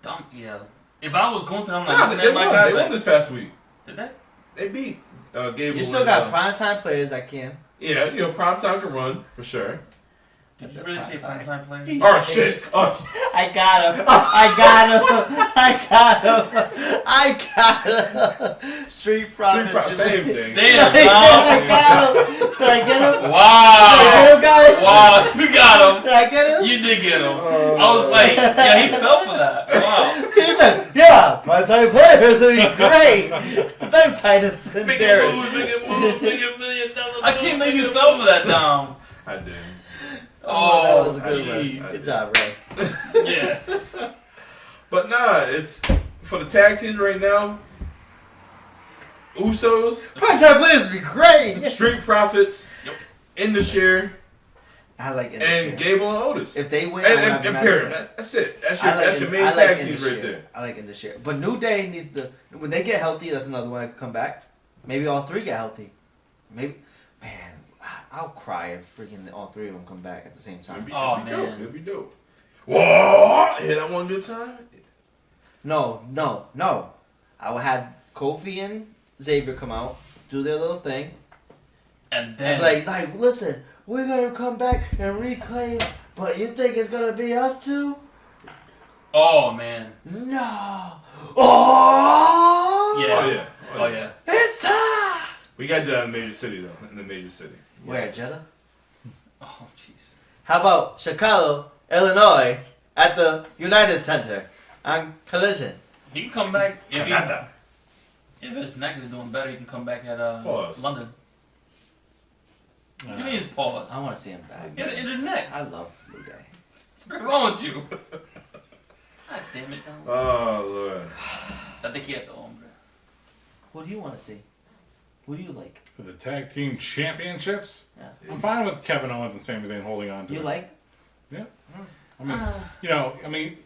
Dumb, yeah. If I was going to them, Nah, like, they won. guys, They won this past week. Did they? They beat Gable. You still got primetime players that can. Yeah, primetime can run for sure. Did you really say primetime players? Oh shit! Oh, I got him. I got him. I got him. I got him. Street Profits. Same thing. Damn, I got him. Did I get him? Did I Wow. get him, guys? Wow, you got him. Did I get him? You did get him. I was like, yeah, he fell for that. Wow. He said, yeah, primetime players would be great. Them Titans and Make Derek. it move, make it move, make it $1 million. I can't believe you fell for that, Dom. I did. Oh, that was a good jeez. one. Good job, Ray. Yeah. But nah, it's for the tag teams right now. Usos, Primetime players would be great. Street Profits, Yep. in the share, I like it. and Gable and Otis. If they win, I would and not be mad Imperium. at that. That's it. That's I like your in- main I like tag in teams the right share. there. I like in the share. But New Day needs to, when they get healthy, that's another one that could come back. Maybe all three get healthy. Maybe, man, I'll cry if freaking all three of them come back at the same time. It'd be Oh, dope. man. It'd be dope. Whoa! Hear that one good time? No. I will have Kofi and Xavier come out, do their little thing. And then, Like, listen, we're gonna come back and reclaim, but you think it's gonna be us two? oh man, No. Oh. yeah, Oh yeah. oh yeah. It's time. We got that in the major city though. In the major city. Where, Jeddah? Oh jeez. How about Chicago, Illinois, at the United Center on Collision? He can come back if Canada. his neck is doing better. He can come back at Pause. London. You need his pause. I want to see him back. In your neck. I love Blue Day. What's wrong with you? God damn it, Dom. Oh Lord. Date quieto, hombre. Who do you want to see? Who do you like? For the tag team championships, Yeah. I'm fine with Kevin Owens and Sami Zayn holding on to You it. like? Yeah. I mean,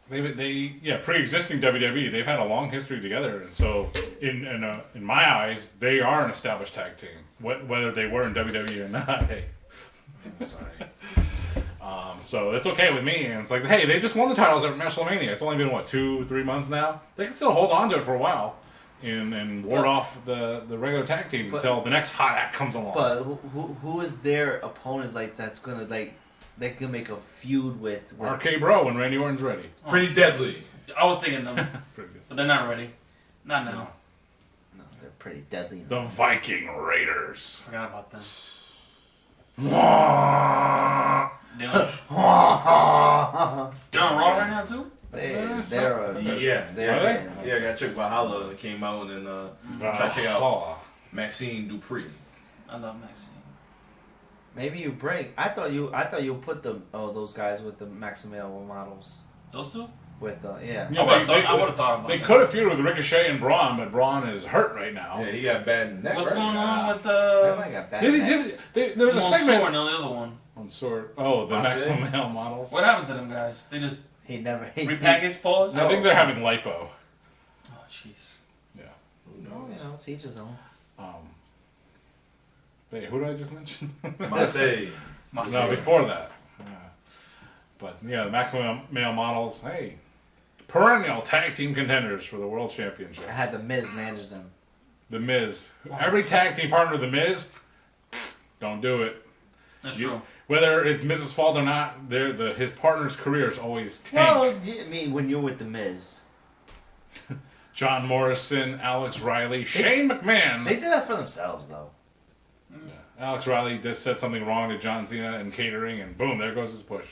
they pre-existing WWE, they've had a long history together, and so in my eyes, they are an established tag team. Whether they were in WWE or not, hey, sorry. So it's okay with me, and it's like, hey, they just won the titles at WrestleMania. It's only been 2-3 months now. They can still hold on to it for a while, and ward off the regular tag team until the next hot act comes along. But who is their opponents like that's gonna like they can make a feud with? RK Bro and Randy Orton's ready. Pretty deadly. I was thinking them, Pretty good. but they're not ready. Not now. No, they're pretty deadly. The Viking Raiders. Forgot about them. They're on Raw right now too. Yeah. they're Yeah, I got checked by Holla that came out and tried to check out Valhalla. Maxine Dupree. I love Maxine. Maybe you break. I thought you put those guys with the Maximilian models Those two? with yeah. Yeah, I would have thought about They that. could have feuded with Ricochet and Braun, but Braun is hurt right now. Yeah, he got bad neck. What's right? going on with Everybody got bad necks. There was a one segment Sword and the other one? on Sword. Oh, the That's Maximum it? Male models. What happened to them guys? They just He never repackaged pause? I think they're having lipo. Oh jeez. Yeah. No, you know, it's each his own. Wait, who did I just mention? Marseille. No, before that. Yeah. But yeah, the Maximum Male models. Hey, perennial tag team contenders for the World Championship. I had the Miz manage them. The Miz. Every tag team partner of the Miz, don't do it. That's true. Whether it's Miz's fault or not, his partner's career is always Well, tanked. I mean, when you're with the Miz, John Morrison, Alex Riley, Shane McMahon. they did that for themselves, though. Yeah. Alex Riley just said something wrong to John Cena in catering, and boom, there goes his push.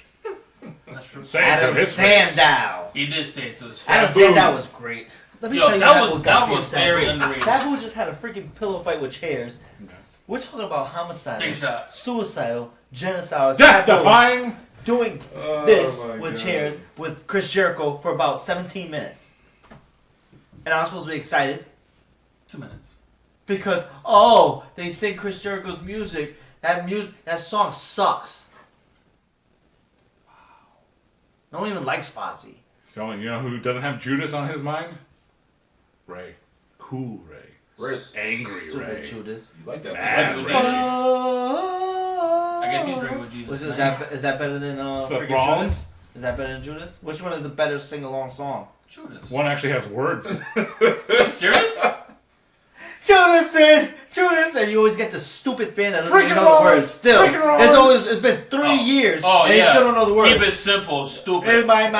That's true. Say it to Adam his face. Sandow. He did say it to his Adam Sabu. Sandow was great. Let me Yo, tell you that what was goddamn very Sabu. underrated. Sabu just had a freaking pillow fight with chairs. Yes. We're talking about homicide, Take a shot. suicidal, genocidal, Death Sabu defying. doing Oh this my with God. chairs with Chris Jericho for about 17 minutes. And I was supposed to be excited 2 minutes. because, they sing Chris Jericho's music. That song sucks. No one even likes Fozzy. So, you know who doesn't have Judas on his mind? Ray. Cool Ray. Ray. Angry Stupid Ray. Judas. You like that? Mad Ray. Ray. I guess he's drinking with Jesus. Is that better than Seth freaking Rollins? Judas? Is that better than Judas? Which one is the better sing-along song? Judas. One actually has words. Are you serious? Judas, and you always get the stupid fan that doesn't Freaking even know the Rollins! words. Still, Freaking Rollins! it's been 3 years, Oh, and yeah. you still don't know the words. Keep it simple, stupid. In my mind.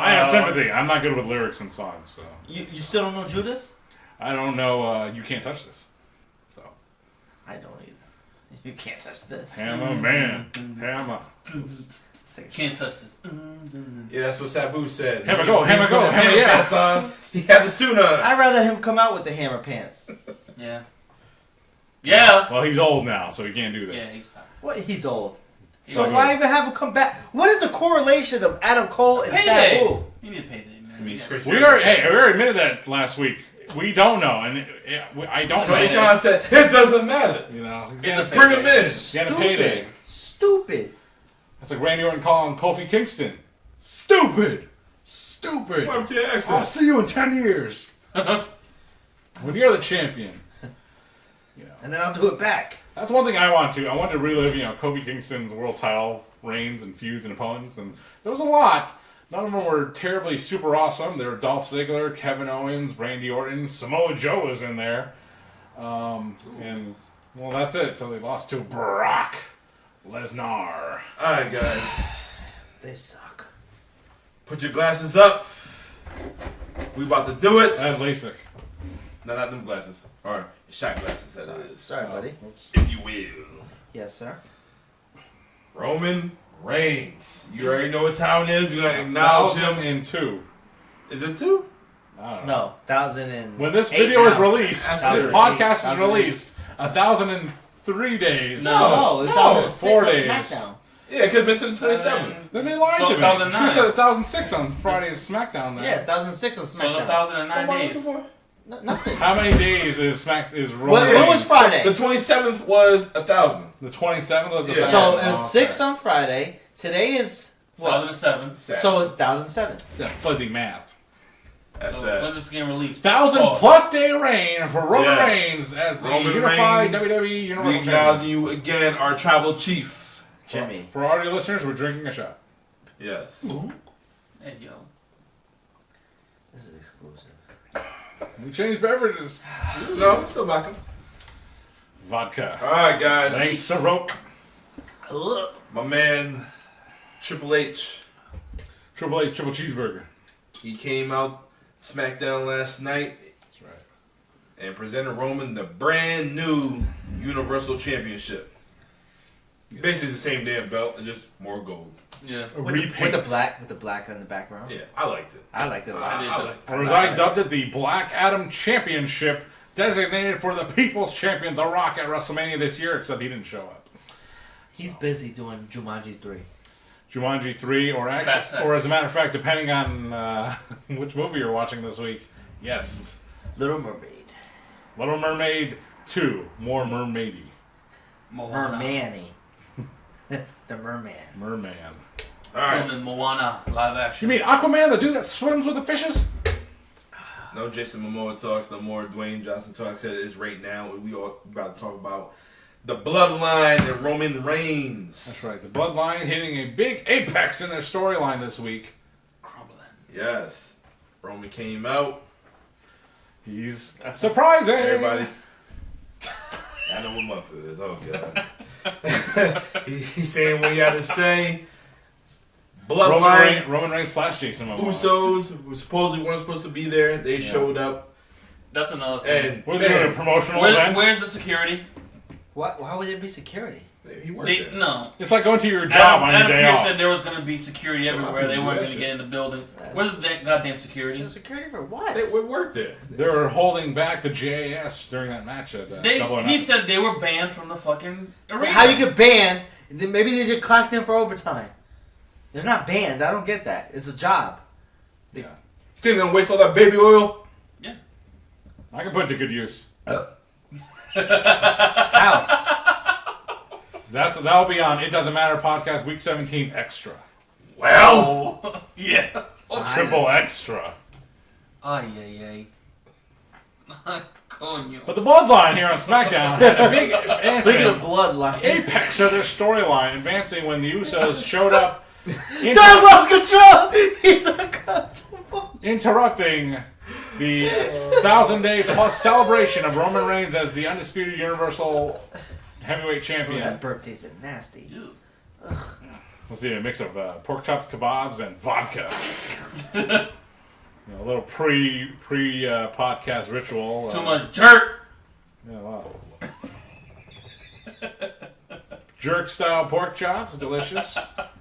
I have sympathy. I'm not good with lyrics and songs, so You still don't know Judas? I don't know. You can't touch this. So I don't either. You can't touch this. hammer man, hammer. Can't touch this. Yeah, that's what Sabu said. Hammer go, He hammer put go, his hammer yeah. pants on. He had the suit on. I'd rather him come out with the hammer pants. Yeah. Yeah. Well, he's old now, so he can't do that. Yeah, he's tired. What? He's old. He's So old. why even have him come back? What is the correlation of Adam Cole and Payday. Sabu? You need a payday, man. I mean, Yeah. Chris We already admitted that last week. We don't know, and I don't know. Tony Khan said, it doesn't matter. You know, he's It's a gonna, Bring him in. he's gonna payday. Stupid. It's like Randy Orton calling Kofi Kingston. Stupid. Stupid. What to your I'll accent? see you in 10 years. When you're the champion. You know. And then I'll do it back. That's one thing I want to. I want to relive, Kofi Kingston's world title reigns and feuds and opponents. And there was a lot. None of them were terribly super awesome. There were Dolph Ziggler, Kevin Owens, Randy Orton, Samoa Joe was in there. And, well, that's it. So they lost to Brock Lesnar. Alright, guys. They suck. Put your glasses up. We about to do it. That's LASIK. No, not them glasses. Or shot glasses, that is. Sorry, buddy. Oops. If you will. Yes, sir. Roman Reigns. You already know what time it is. We're going to acknowledge him. 1002. Is it 2? I don't know. No, 1008. When this video is now. released, That's this it. podcast is 1008. released 1,003 days. No, it's No, 1006 4 on days. SmackDown. Yeah, it could have been since 27th. Then they lied So to me. 1009. She said 1,006 on Friday's SmackDown. Then. Yes, 1006 on So SmackDown. 1,009 What am I days. looking for? Nothing. How many days is Roman When was Reigns? Friday? The 27th was 1,000. The 27th was the Yeah. So Friday. it was 6 on Friday. Today is what? 2007. So it's 1007. It's that fuzzy math. That's So that. when's this game released? 1,000+ day reign for Roman Yes. Reigns as the Roman unified Reigns. WWE We Universal acknowledge Champion. you again, our tribal chief. Jimmy. For audio listeners, we're drinking a shot. Yes. Hey, yo. This is exclusive. We changed beverages. No, I'm still back. Vodka. Alright, guys. Thanks, Ciroc. My man, Triple H. Triple H Triple Cheeseburger. He came out SmackDown last night That's right. and presented Roman the brand new Universal Championship. Basically the same damn belt and just more gold. Yeah. A With repaint. the black on the background. Yeah, I liked it. I liked it a lot. I did too. Or as I dubbed it, the Black Adam Championship, designated for the People's Champion, The Rock, at WrestleMania this year, except he didn't show up. He's busy doing Jumanji 3. Jumanji 3, or Fast actually, Sex. or as a matter of fact, depending on which movie you're watching this week, yes, Little Mermaid. Little Mermaid 2, more mermaidy. Moana. Mermanny. The Merman. Merman. Alright. Filming Moana live You action. mean Aquaman, the dude that swims with the fishes? No Jason Momoa talks, no more Dwayne Johnson talks, because it's right now. We all about to talk about the Bloodline and Roman Reigns. That's right. The Bloodline hitting a big apex in their storyline this week. Crumbling. Yes. Roman came out. He's surprising. Everybody. I know what month it is. Oh, God. He's saying what he had to say. Bloodline. Roman Reigns / Jason Momoa. Usos who supposedly weren't supposed to be there. They showed up. That's another thing. And Were they doing a man, promotional event? Where's the security? Why would there be security? He worked there. No. It's like going to your job on your Adam day Pearce off. said there was going to be security So a lot of everywhere. They people weren't do going that to get shit. in the building. Where's that goddamn security? So security for what? They worked there. They were holding back the JAS during that match at Double or He Nothing. said they were banned from the fucking arena. How you get banned? Maybe they just clocked in for overtime. They're not banned. I don't get that. It's a job. Yeah. Think they're gonna waste all that baby oil? I can put it to good use. How? That'll be on It Doesn't Matter Podcast Week 17 Extra. Well, Oh, yeah. Nice. Triple extra. Ay. Coño. But the Bloodline here on SmackDown had a big Speaking of advancement. bloodline. Apex of their storyline, advancing when the Usos showed up, Does lost control! He's uncomfortable. interrupting the 1,000-day plus celebration of Roman Reigns as the undisputed Universal Heavyweight Champion. That burp tasted nasty. Let's see, a mix of pork chops, kebabs, and vodka. A little pre-podcast ritual. Too much jerk. Yeah, wow. Jerk-style pork chops, delicious.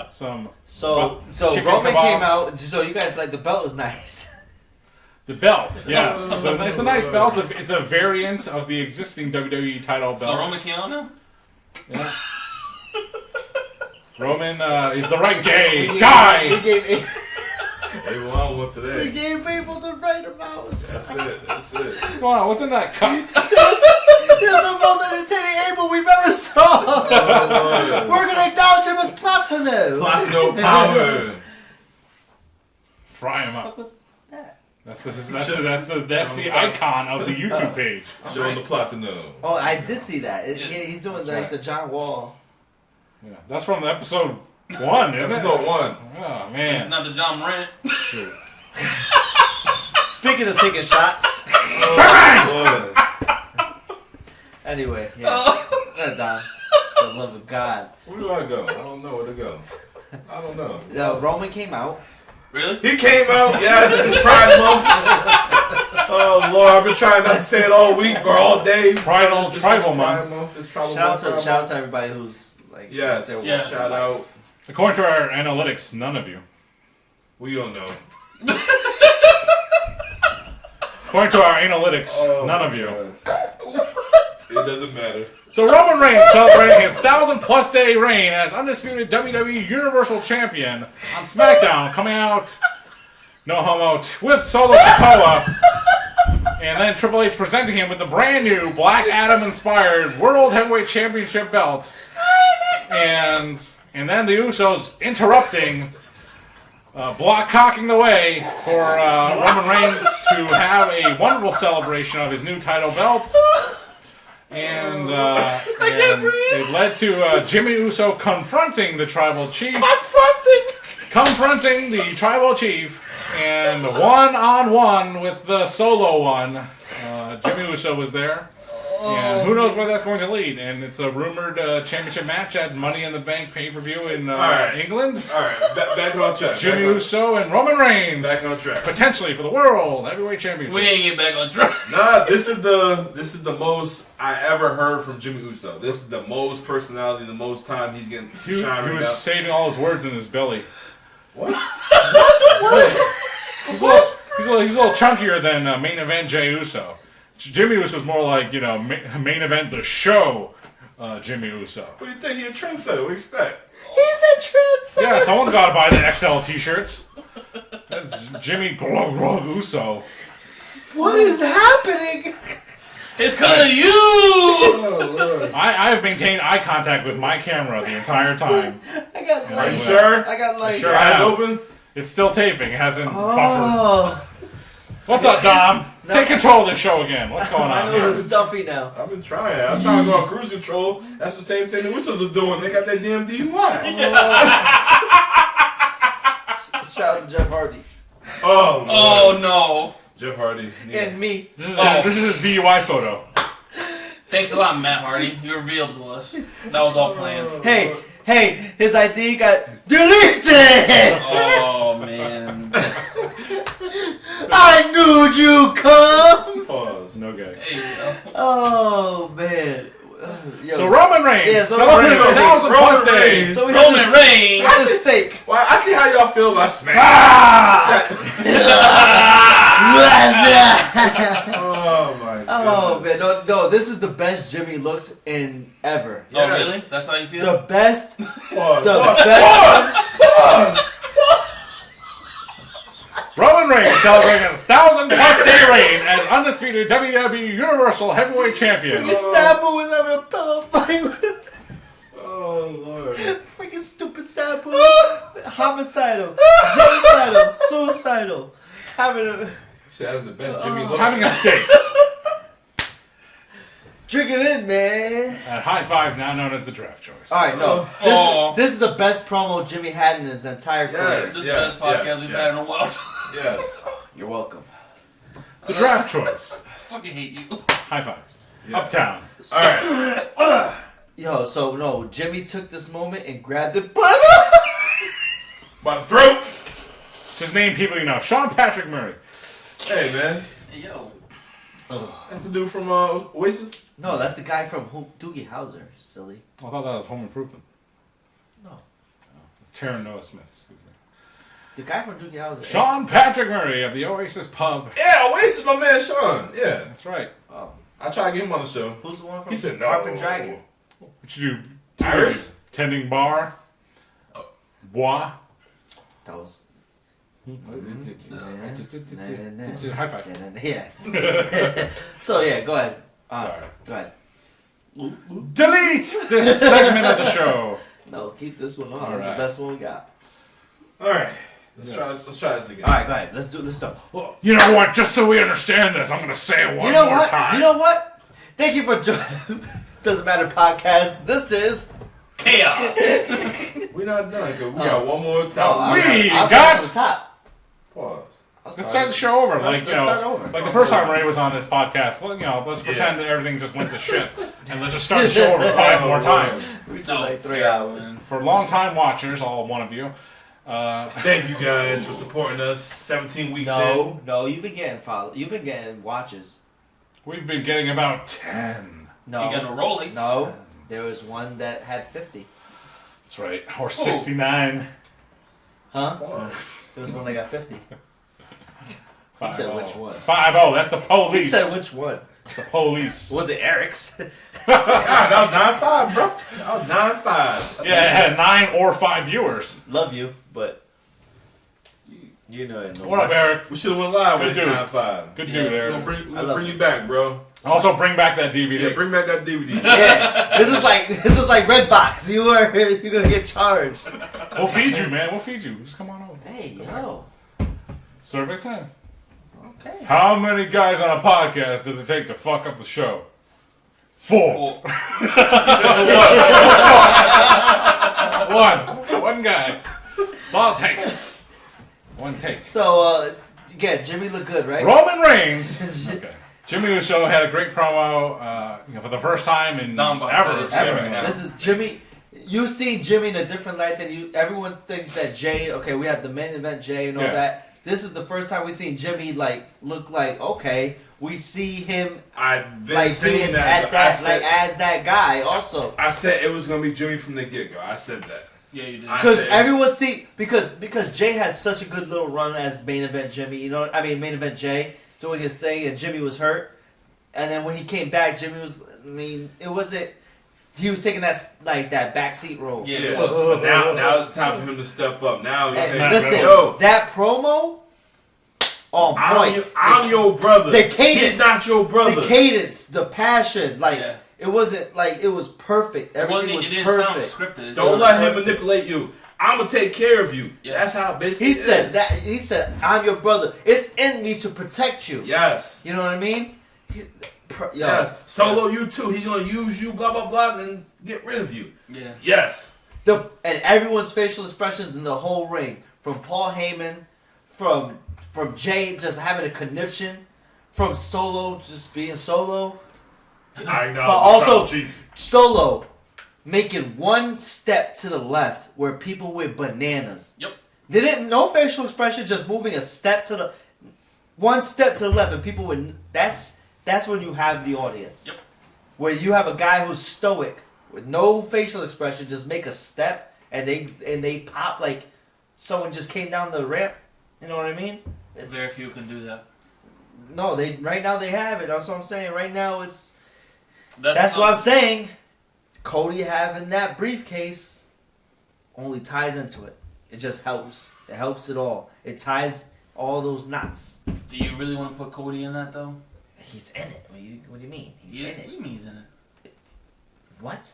Some So chicken Roman kebabs. came out. So you guys like the belt was nice. The belt, yes. It's a nice belt. It's a variant of the existing WWE title belt. So Roman came out now? Yeah. Roman is the right gay guy. We gave they won one we today. gave people the right amount. That's it. What's going on? What's in that cup? This is the most entertaining Abel we've ever saw. We're gonna acknowledge him as Platino. Platino power. Fry him What up. was that? That's the icon of the YouTube page. Show him the Platino. Oh, I did see that. He's doing That's like right. the John Wall. Yeah, that's from episode 1, isn't it? Episode 1. Oh It's man. not the John Morant. Shoot. Speaking of taking shots. Oh, Anyway, yeah. Don, for the love of God. where do I go? I don't know where to go. I don't know. Roman came out. Really? He came out, yes, it's Pride Month. Oh Lord, I've been trying not to say it all week or all day. Tribal Pride month. It's tribal Shout month. out to everybody who's like. Yes, there Yes. shout out. According to our analytics, none of you. We don't know. According to our analytics, none of you. It doesn't matter. So Roman Reigns celebrating his 1,000+ day reign as undisputed WWE Universal Champion on SmackDown, coming out no homo with Solo Sikoa, and then Triple H presenting him with the brand new Black Adam inspired World Heavyweight Championship belt, and then the Usos interrupting, block-cocking the way for Roman Reigns to have a wonderful celebration of his new title belt. And it led to Jimmy Uso confronting the Tribal Chief. Confronting the Tribal Chief. And one-on-one with the Solo one. Jimmy Uso was there. And who knows where that's going to lead. And it's a rumored championship match at Money in the Bank pay-per-view in England. Alright, back on track. Jimmy Uso and Roman Reigns. Back on track. Potentially for the World Heavyweight Championship. We ain't get back on track. Nah, this is the most I ever heard from Jimmy Uso. This is the most personality, the most time he's getting He shine right was now. saving all his words in his belly. What? He's a little chunkier than main event Jey Uso. Jimmy Uso's more like, main event the show Jimmy Uso. What do you think? You're a trendsetter. What do you expect? He's a trendsetter. Yeah, someone's got to buy the XL t-shirts. That's Jimmy Uso. What is happening? It's because of you! Oh, Lord. I have maintained eye contact with my camera the entire time. I got Are you lights. sure? I got lights. Sure. Eyes have. open? It's still taping. It hasn't buffered. Oh, What's up, Dom? No. Take control of the show again. What's going I on know here? it's stuffy now. I've been trying. I'm trying to go on cruise control. That's the same thing the Usos are doing. They got that damn DUI. Shout out to Jeff Hardy Oh, Lord. Oh no. Jeff Hardy. and me. This is his DUI photo. Thanks a lot, Matt Hardy. You revealed to us. That was all planned. Hey, his ID got deleted. Oh man. I knew you'd come. Pause. No gay. There you go. Oh man. Yo, So Roman Reigns Yeah, so Celebrating Roman 1,000 Roman plus days. Reigns. So we Roman had Reigns. this steak. Well, I see how y'all feel about Smash. Oh my god. Oh man, no, this is the best Jimmy looked in ever. Oh, Yes. really? That's how you feel? The best, Pause, the pause, best. pause. Roman Reigns celebrating a 1,000 plus day reign as undisputed WWE Universal Heavyweight Champion. Freaking Sabu was having a pillow fight with Oh lord. freaking stupid Sabu. Homicidal, genocidal, suicidal. Having a See, that was the best Jimmy look. Having a steak drink it in, man. at High Five, now known as the draft choice. All right, no, Oh. this is the best promo Jimmy had in his entire career. Yes. This is the best podcast we've had in a while. Yes. You're welcome. The draft choice. Fucking hate you. High fives. Yeah. Uptown. Alright. Yo, so no, Jimmy took this moment and grabbed it by the. By the throat. Just name people you know. Sean Patrick Murray. Hey man. Hey, yo. That's the dude from Oasis? No, that's the guy from Doogie Howser. Silly. I thought that was Home Improvement. No, It's Taryn Noah Smith. Excuse me. the guy from Doogie Howser. Sean Patrick Murray of the Oasis Pub. Yeah, Oasis, my man Sean. Yeah. That's right. Oh, I tried to get him on the show. who's the one from He said no. Harp and Dragon? What you do? Iris? Tending bar. Bois. That was. High five. Yeah. So yeah, go ahead. Sorry. Go ahead. Delete this segment of the show. No, keep this one on. All That's right. the best one we got. Alright. Yes. Let's try this again. All right, go ahead. Let's do. Well, you know what? Just so we understand this, I'm going to say it one You know more what? time. You know what? Thank you for joining. Doesn't Matter Podcast. This is. Chaos. We're not done, cause we got one more Oh, time. We I'll got- start from the top. Pause. Let's start the show over. Like, you let's start know, over. like the first time Ray was on this podcast, let's pretend that everything just went to shit. And let's just start the show over 5 more times. We did No, like 3 fair, hours. man. For long-time watchers, all one of you, Thank you guys for supporting us 17 weeks in. No, you've been getting You've been getting watches. we've been getting about 10. No, You got a Rolex. no. There was one that had 50. That's right. Or 69. Huh? Pause. There was one that got 50. He said which one? 5-0. That's the police. He said which one? That's the police. Was it Eric's? God, that was 9-5, bro. That was 9-5. Yeah, it had 9 or 5 viewers. Love you, but you know it. What up, Eric? We should have went live Good with dude. 9-5. Good Yeah, dude, We're Eric. gonna bring, I we'll love bring you. you back, bro. Also, bring back that DVD. Yeah, bring back that DVD. Yeah, this is like Redbox. You're gonna get charged. We'll feed you, man. We'll feed you. Just come on over. Hey yo. Survey time. Okay. How many guys on a podcast does it take to fuck up the show? 4. Well, One guy. That's all it takes. One take. So yeah, Jimmy looked good, right? Roman Reigns. Okay. Jimmy Uso had a great promo, for the first time in No, but ever. it's seemingly. ever. This is Jimmy. You see Jimmy in a different light than you. Everyone thinks that Jay. Okay, we have the main event Jay and all Yeah. that. This is the first time we've seen Jimmy look like okay. We see him I've been like saying being that. at but I that said, as that guy also. I said it was gonna be Jimmy from the get-go. I said that. yeah, you did. Because said- everyone see because Jay had such a good little run as main event Jimmy. You know, I mean main event Jay doing his thing, and Jimmy was hurt. And then when he came back, Jimmy was. I mean, it wasn't. He was taking that backseat role. Yeah, Yeah. it was. But now it's time for him to step up. Now he's Hey, saying, listen, yo, that promo. On point. I'm your brother. the cadence- He's not your brother. The cadence, the passion, like Yeah. it wasn't like it was perfect. Everything was It didn't sound perfect. scripted. It Don't sounded let him perfect. manipulate you. I'm gonna take care of you. Yeah. That's how basically He it said is. that. He said, "I'm your brother. It's in me to protect you." Yes. You know what I mean? Yo, Yes. Solo you too. He's gonna use you, blah blah blah, and then get rid of you. Yeah. Yes. and everyone's facial expressions in the whole ring, from Paul Heyman, from Jay just having a conniption, from Solo just being Solo, I know. but also Jeez. Solo making one step to the left where people went bananas. Yep. They didn't no facial expression, just moving a step to the one step to the left, and people would. That's when you have the audience. Yep. Where you have a guy who's stoic, with no facial expression, just make a step and they pop like someone just came down the ramp. You know what I mean? Very few can do that. No, right now they have it. That's what I'm saying. Right now it's. That's what I'm saying. Cody having that briefcase only ties into it. It just helps. It helps it all. It ties all those knots. Do you really want to put Cody in that though? He's in it. What do you mean? He's in it. What do you mean he's in it? What?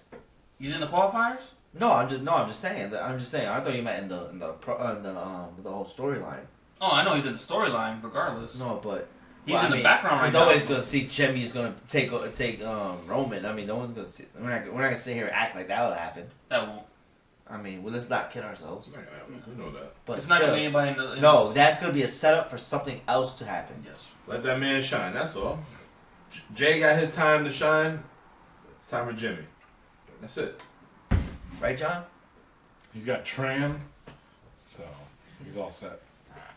He's in the qualifiers? No, I'm just saying. I thought you meant in the whole storyline. Oh, I know he's in the storyline, regardless. No, but he's in the background right now. Nobody's gonna see Jimmy's gonna take Roman. I mean, no one's gonna see. We're not gonna sit here and act like that will happen. That won't. I mean, well, let's not kid ourselves. It's not gonna happen. We know that. But it's still, not gonna be anybody in the. No, that's gonna be a setup for something else to happen. Yes. Let that man shine. That's all. Jay got his time to shine. It's time for Jimmy. That's it. Right, John? He's got Tran, so he's all set.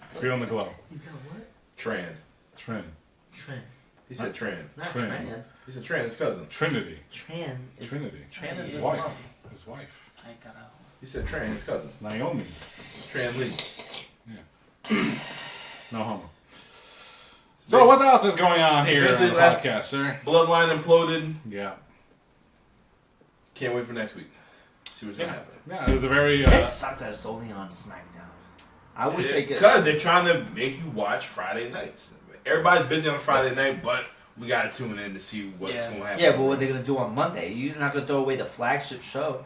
He's feeling the glow. He's got what? Tran. Trin. Tran. He said Tran. Not Tran. Tran. He said Tran, his cousin. Trinity. Tran is Trinity. Tran is His his wife. mom. His wife. I ain't got out. He said Tran, his cousin. It's Naomi. Tran Lee. No homo. So what else is going on here on Basically, the last- podcast, sir? Bloodline imploded. Yeah. Can't wait for next week. See what's gonna happen. Yeah, it was a very... It sucks that it's only on SmackDown. I wish they could. Because they're trying to make you watch Friday nights. Everybody's busy on Friday night, but we gotta tune in to see what's gonna happen. Yeah, but what are they gonna do on Monday? You're not gonna throw away the flagship show.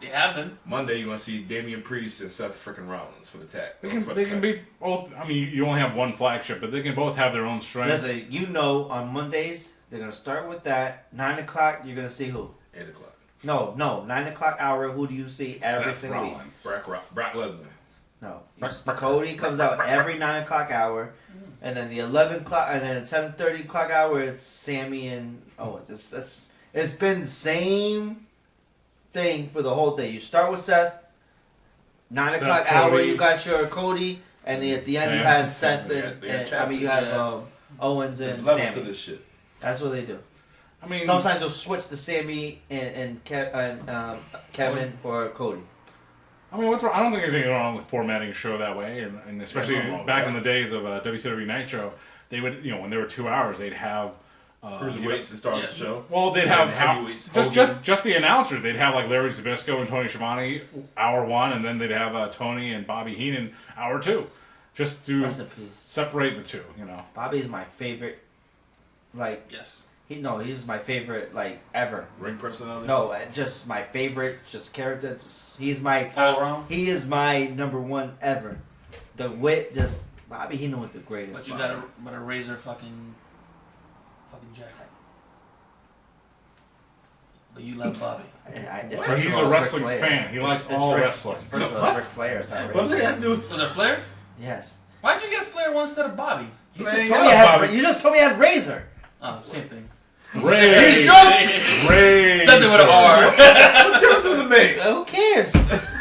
They have been. Monday you're gonna see Damian Priest and Seth freaking Rollins for the tag. They can be both... I mean, you only have one flagship, but they can both have their own strengths. Listen, on Mondays they're gonna start with that. 9 o'clock, you're gonna see who? 8 o'clock. No, 9 o'clock hour. Who do you see every Seth single week? Rollins. Brock Lesnar. No, Cody comes out every 9 o'clock hour, and then the 11 o'clock, and then 7:30 o'clock hour. It's Sammy and Owens. It's been the same thing for the whole thing. You start with Seth. 9 Seth, o'clock hour, Cody. you got your Cody, and then at the end you Yeah. have Seth. You have Owens There's and levels to Sammy. this shit. That's what they do. I mean... Sometimes you'll switch to Sammy and Kevin for Cody. I mean, what's wrong? I don't think there's anything wrong with formatting a show that way, and especially There's nothing wrong with back that. in the days of WCW Nitro, they would, when there were 2 hours, they'd have Cruiserweights to start the show. Well, they'd And have heavyweights. just the announcers. They'd have like Larry Zbyszko and Tony Schiavone hour 1, and then they'd have Tony and Bobby Heenan hour 2, just to Rest in peace. separate the two. Bobby's my favorite. Yes. He's just my favorite, ever. Ring personality. No, just my favorite, just character. He's my All top. around. He is my number one ever. The wit, Bobby Heenan was the greatest. But you got a razor fucking jacket. But you love Bobby. He's a wrestling fan. He likes all wrestling. First of all, it's Ric Flair. It's not What does Razor. that have to do? Was there Flair? Yes. Why'd you get a Flair one instead of Bobby? You Man, just yeah, told me I had. Bobby. You just told me I had Razor. Oh, same thing. Ray. Ray. Something with an R. What difference does it make? Who cares?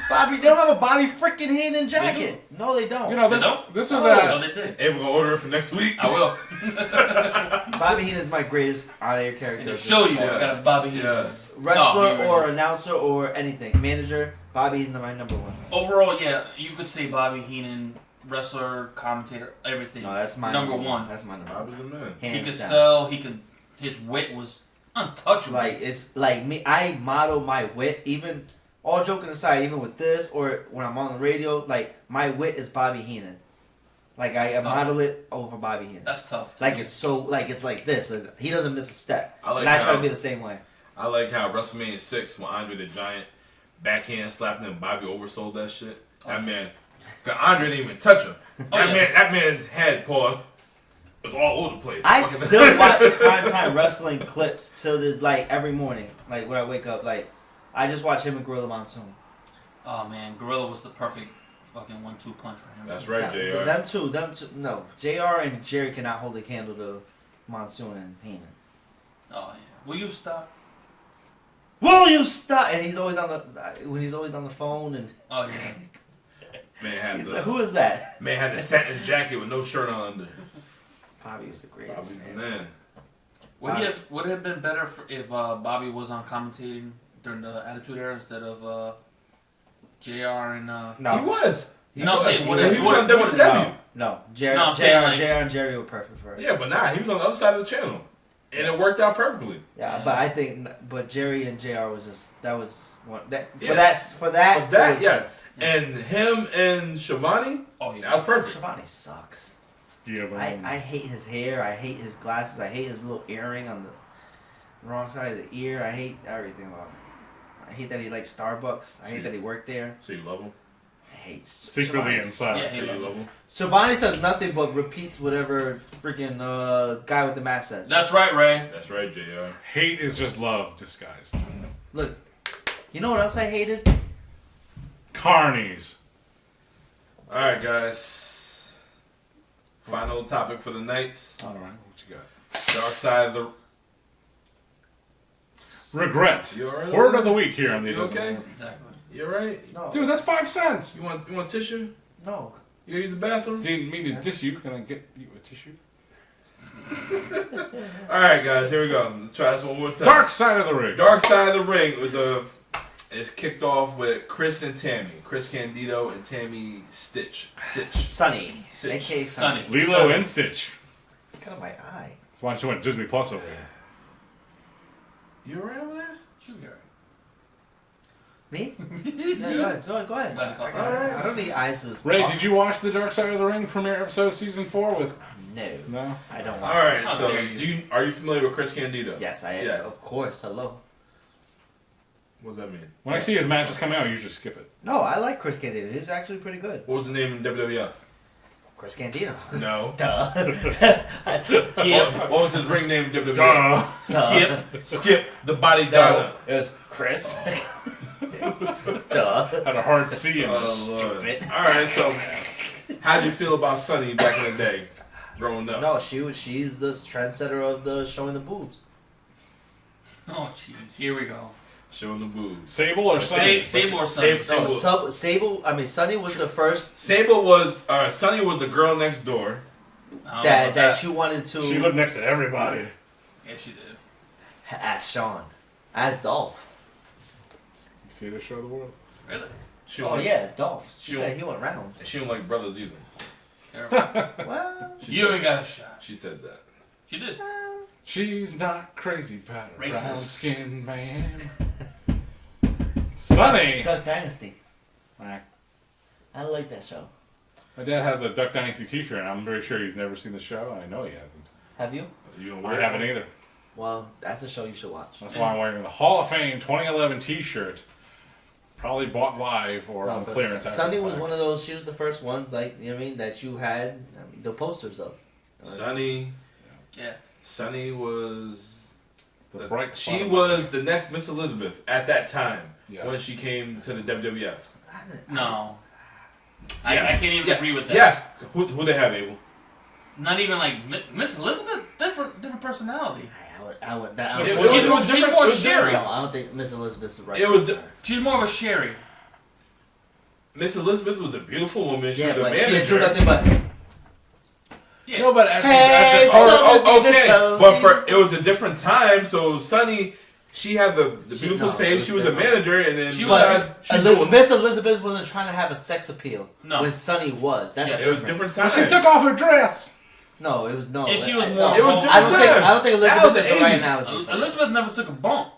Bobby, they don't have a Bobby freaking Heenan jacket. No, they don't. This was No, they did. Hey, we're gonna order it for next week. I will. Bobby Heenan is my greatest on-air character. And to show you, it's got a Bobby Heenan. Yes. Wrestler Oh, or announcer or anything. Manager, Bobby Heenan my number one. Overall, yeah, you could say Bobby Heenan, wrestler, commentator, everything. No, that's my number one. That's my number Bobby's the man. one. He Hands could down. sell. His wit was untouchable. It's like me. I model my wit. Even all joking aside, even with this or when I'm on the radio, my wit is Bobby Heenan. I That's tough. model it over Bobby Heenan. That's tough. It's like this. And he doesn't miss a step. I like and I try how- to be the same way. I like how WrestleMania 6 when Andre the Giant backhand slapped him, Bobby oversold that shit. That man, cause Andre didn't even touch him. That man's head paw was all over the place. I Fucking- still watch primetime wrestling clips till this every morning. When I wake up, I just watch him and Gorilla Monsoon. Oh man, Gorilla was the perfect fucking 1-2 punch for him. That's right, JR. Them two. No, JR and Jerry cannot hold a candle to Monsoon and Heenan. Oh yeah. Will you stop? Will you stop? And he's always on the phone and Oh yeah. Man had he's the like, who is that? man had the satin jacket with no shirt on under. Bobby was the greatest. Bobby's the man. man. Would it have been better if Bobby was on commentating during the Attitude Era instead of JR and No. He was. He No, I'm was. saying, He what- was what- on WCW. No. No, I'm saying, like- JR and Jerry were perfect for it. Yeah, but nah, he was on the other side of the channel, and it worked out perfectly. Yeah, but I think, Jerry and JR was just that was one that Yeah. for that For that, was- yeah. And him and Shivani, oh yeah, that was perfect. Shivani sucks. Yeah, but I hate his hair. I hate his glasses. I hate his little earring on the wrong side of the ear. I hate everything about him. I hate that he likes Starbucks. I hate that he worked there. So you love him? I hate secretly Shivani. inside. Yeah, So he you loves love him? Shivani says nothing but repeats whatever freaking guy with the mask says. that's right, Ray. That's right, JR. Hate is just love disguised. Look, you know what else I hated? Carnies. All right, guys. Final topic for the night. All right, what you got? Dark side of the. Regret. You all right? Word of the week here on the You okay? Exactly. You all right? No. Dude, that's 5 cents. You want tissue? No. You gonna use the bathroom? Didn't mean to diss you. Can I get you a tissue? All right, guys. Here we go. Let's try this one more time. Dark side of the ring. Dark side of the ring with the. It's kicked off with Chris and Tammy. Chris Candido and Tammy Stitch. Sunny. Sitch. A.K.A. Sunny. Sunny. Lilo Sunny. and Stitch. Look at my eye. That's why she went Disney Plus over there. You alright over there? Should be alright. Me? Yeah, go ahead. Go ahead. I don't need eyes to Ray, talk. did you watch the Dark Side of the Ring premiere episode season 4 with? No. No. I don't All watch right. How So, dare you. are you familiar with Chris Candido? it. Yes, I am. Yeah. Of course. Hello. What does that mean? When I see his matches coming out, I usually skip it. No, I like Chris Candido. He's actually pretty good. What was the name in WWF? Chris Candido. No. Duh. That's What was his ring name in WWF? Duh. Skip. Skip the Body No, Donna. it was Chris. Duh. Had a hard C in it. Oh, Lord. Stupid. All right. So, how did you feel about Sunny back in the day, growing up? No, she's the trendsetter of the showing the boobs. Oh jeez, here we go. Showing the boobs. Sable or Sunny? Sable or Sunny? Sable. Sunny was the first Sable was Sunny was the girl next door. I don't know that about that you wanted to She lived next to everybody. Yeah, she did. as Sean, as Dolph. You see this show, The World? Really? She Oh don't like, yeah, Dolph. She She said don't- he went rounds. She don't like brothers either. Terrible. Well, You ain't got a shot. She said that. She did. She's not crazy about a Racist. brown-skinned man. Sunny! Duck Dynasty. Nah. I like that show. My dad has a Duck Dynasty t-shirt, and I'm very sure he's never seen the show. I know he hasn't. Have you? You don't I wear haven't it? either. Well, that's a show you should watch. That's why I'm wearing the Hall of Fame 2011 t-shirt. Probably bought live or No, on but clearance. Sunny was one of those. She was the first ones, like you know what I mean, that you had the posters of. Sunny. Yeah. Sunny was. The bright She spot. was the next Miss Elizabeth at that time Yeah. when she came to the WWF. No. I Yes. can't even Yeah. agree with that. Yes. Who they have, Abel? Not even like Miss Elizabeth. Different personality. I would. It was She's different- more it was Sherry. different. No, I don't think Miss Elizabeth's the right. It was one. She's more of a Sherry. Miss Elizabeth was a beautiful woman. She Yeah, was a but she didn't do manager. nothing but. Yeah. No, but as Hey, the, so- Okay, toes, but these- it was a different time. So Sunny, she had the beautiful no, it face. was She was a different. manager, and then She was- besides, she doing- Miss Elizabeth wasn't trying to have a sex appeal. No. When Sunny was. That's Yeah, the it was difference. different when time. she took off her dress. No, it was no. And she was I- more- It was I different I don't think. time. I don't think That Elizabeth was is the the right 80s. analogy. Elizabeth never took a bump.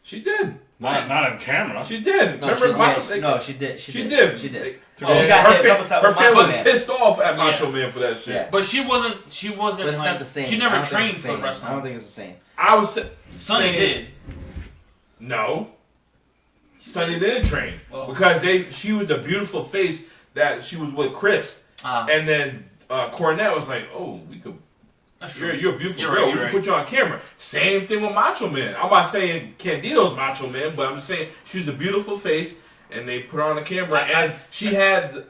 She did. Not on camera. She did. No, Remember, she, Macho? yeah, no, she did. She did. She did. And She got her hit a couple times her with fan Macho was Man. pissed off at Macho Yeah. Man for that shit. Yeah. But she wasn't But it's like not the same. she I never don't think trained it's the for same. wrestling. I don't think it's the same. I was Sunny saying, did. No. Sunny didn't train Well. because she was a beautiful face that she was with Chris, and then Cornette was like, "Oh, we could. That's You're true. a beautiful You're girl. right, We you're can put you on camera." Same thing with Macho Man. I'm not saying Candido's Macho Man, but I'm just saying she was a beautiful face, and they put her on the camera, and she had.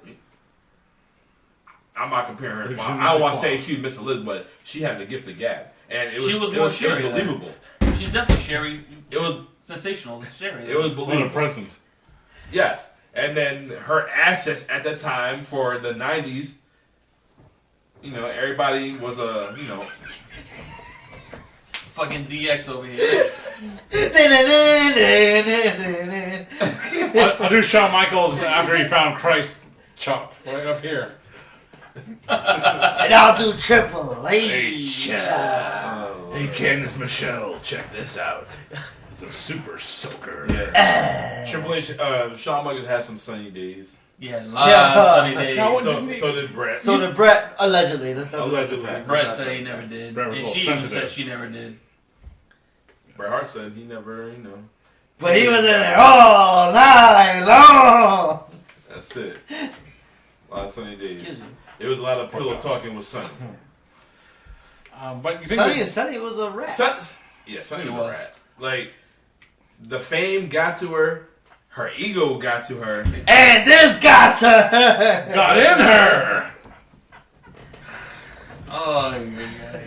I'm not comparing her. To I don't want to say she was Miss Elizabeth, but she had the gift of gab, and it was She was it more was Sherry, believable. She's definitely Sherry. It was Sensational. Sherry. it was What a believable. present. Yes. And then her assets at the time for the 90s, everybody was Fucking DX over here. I'll do Shawn Michaels after he found Christ chop right up here. And I'll do Triple H. Hey, Candice Michelle, check this out. It's a super soaker. Yeah. Triple H, Shawn Michaels had some sunny days. Yeah, a lot of sunny days. Now, So did Brett. So did Brett, allegedly. Let's not Allegedly. Brett said he never did. Brett was And a little she even sensitive. said she never did. Bret Hart said he never, But he was in there all night long. That's it. A lot of sunny days. Excuse me. It was a lot of pillow talking with Sonny. But you think Sonny was a rat. Sonny was a was. rat. Like, the fame got to her. Her ego got to her. And this got her. got in her? Oh,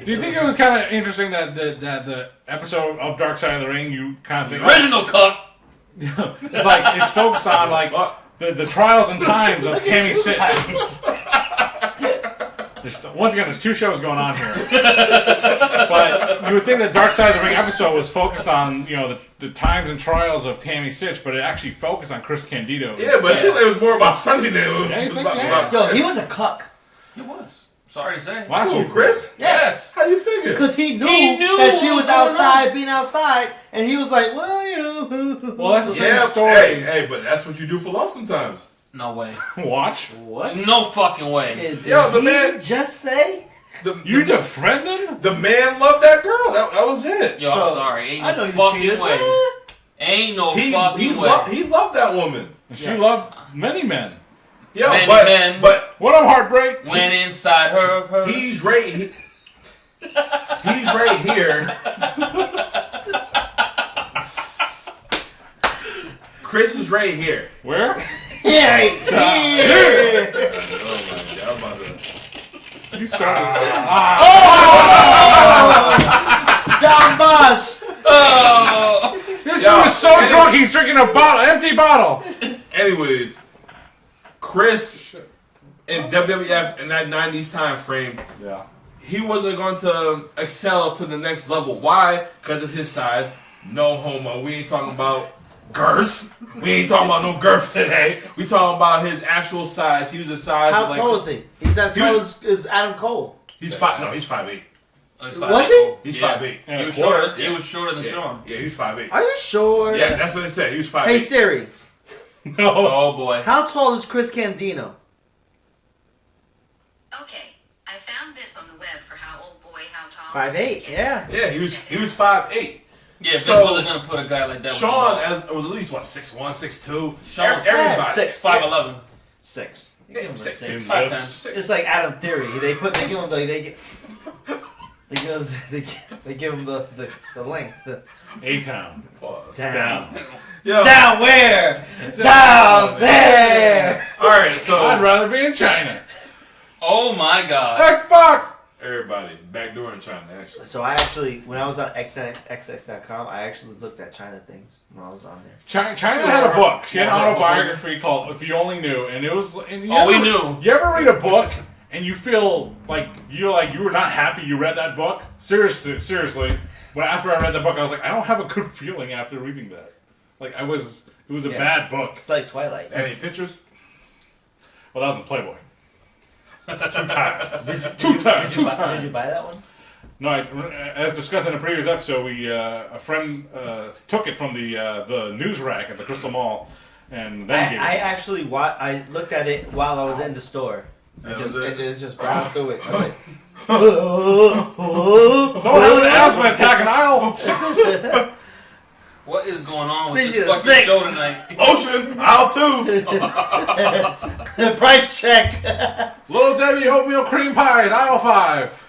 Do you think it was kind of interesting that the episode of Dark Side of the Ring, you kind of think, original cut. it's like it's focused on like the trials and times of Tammy Sitch. Once again, there's two shows going on here. But you would think that Dark Side of the Ring episode was focused on, the times and trials of Tammy Sitch, but it actually focused on Chris Candido. Yeah, but it was more about Sonny than it was Yeah, you think, about, yeah. Yo, he was a cuck. He was. Sorry to say. Last Who, week, Chris? Yes. How you figure? Because he knew what that she was was going outside, being outside, and he was like, well, Well, that's the same Yeah, story. hey, but that's what you do for love sometimes. No way. Watch. What? No fucking way. Did Yo, the he man- just say? You defriend him? The man loved that girl. That was it. Yo, So, I'm sorry. Ain't I no know you fucking cheated. way. Ain't no fucking way. He loved that woman. And she loved many men. Yeah, Many but men. What up, Heartbreak? Went inside her of her. he's right. He's right here. Chris is right here. Where? Yeah. Oh my God! I'm about to. You started. Don Bosch. Oh. This dude is so drunk he's drinking a empty bottle. Anyways, Chris in WWF in that 90s time frame, Yeah. he wasn't going to excel to the next level. Why? Because of his size. No homo. We ain't talking about girth. We ain't talking about no girth today. We talking about his actual size. He was the size. How of like, tall is he? He's as He tall was- as Adam Cole. He's 5'. No, he's 5'8". Oh, he's Was 5'8". He's Yeah. 5'8". And He a was quarter. shorter. He was shorter than Sean. Yeah, he's 5'8". Are you sure? Yeah, that's what they said. He was 5'8". Hey Siri, No. Oh boy. how tall is Chris Candido? Okay, I found this on the web for how old boy, how tall. 5'8", yeah. Yeah, he was 5'8". Yeah, So, so wasn't gonna put a guy like that. Sean with was at least 6'1", 6'2". Sean was Everybody. 6. 5'11". 6. Yeah, Give him a 6. 6. 5'10". 6. It's like Adam Theory. They give him they give him the length. A-Town. Down. Yo. Down where? Down there. All right, so I'd rather be in China. Oh my god. Xbox. everybody backdoor in China actually. So I actually, when I was on xx.com, I actually looked at China things when I was on there. China had a book. She had an autobiography called "If You Only Knew," and it was. And we knew. You ever read a book and you feel like you were not happy you read that book? Seriously. When after I read the book, I was like, I don't have a good feeling after reading that. Like it was a bad book. It's like Twilight. Any pictures? Well, that was in Playboy. 2 times. Did you buy that one? No, as discussed in a previous episode, a friend took it from the news rack at the Crystal Mall, and then gave it. I actually I looked at it while I was in the store. I just browsed through it. I was like, Someone having an asthma attack in aisle 6. What is going on Speaking with of this fucking six. show tonight? Ocean, aisle 2. price check. Little Debbie oatmeal cream pies, aisle 5.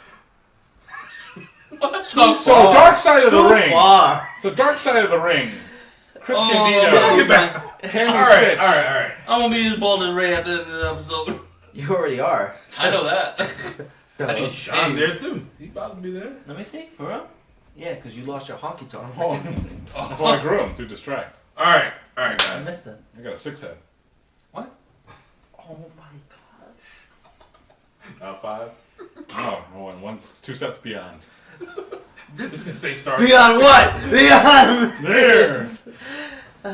What the So fuck? Dark Side of the Too Ring. far. So Dark Side of the Ring. Chris Oh, Candido. yeah. Get back. Tammy All right, Sitch. all right. I'm gonna be as bold as Ray at the end of the episode. You already are. I know that. I need Sean shame. there too. He about to be there. Let me see. For real? Yeah, because you lost your honky tonk. Oh, that's why I grew him, to distract. All right, I guys. missed them. I got a 6 head. What? Oh my god. Aisle 5. Oh, I won 2 sets beyond. This is a start. Beyond what? Beyond There. this. Go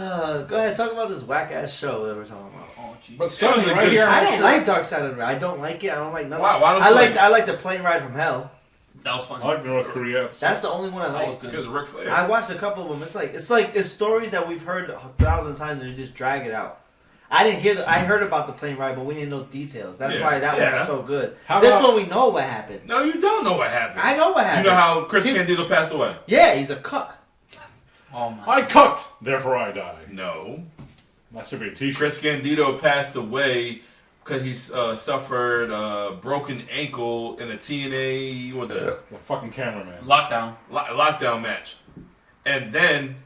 ahead, talk about this whack ass show that we're talking about. Oh, jeez. But Sonny, right good here, I I'm don't sure- like Dark Side of the Ring. I don't like it. I don't like none. Why don't I you like like I like the Plane Ride from Hell. That was funny. I like the North Korea episode. That's the only one I That like. was good. Because of Ric Flair. I watched a couple of them. It's stories that we've heard 1,000 times and they just drag it out. I didn't hear I heard about the plane ride, but we didn't know details. That's Yeah, why that one yeah. was so good. How This about- one we know what happened. No, you don't know what happened. I know what You happened. know how Chris He- Candido passed away? Yeah, he's a cuck. Oh my. I cooked, therefore I die. No. That should be a t-shirt. Chris Candido passed away because he suffered a broken ankle in a TNA The fucking cameraman. Lockdown. lockdown match. And then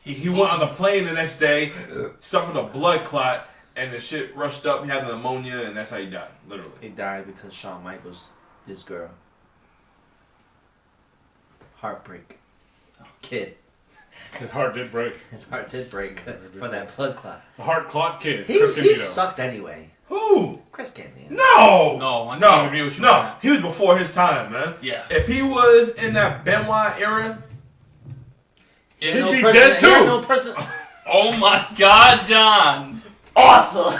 he went on the plane the next day, suffered a blood clot, and the shit rushed up. He had pneumonia, and that's how he died, literally. He died because Shawn Michaels, his girl. Heartbreak. Kid. His heart did break. His heart did break for that blood clot. The heart clot kid. He Chris Candido. sucked anyway. Who? Chris Candido. No! No, I no, can't agree with you on no. that. He was before his time, man. Yeah. If he was in that Benoit era, Yeah, He'd no be person- dead He had too. no person. Oh my God, John. Awesome.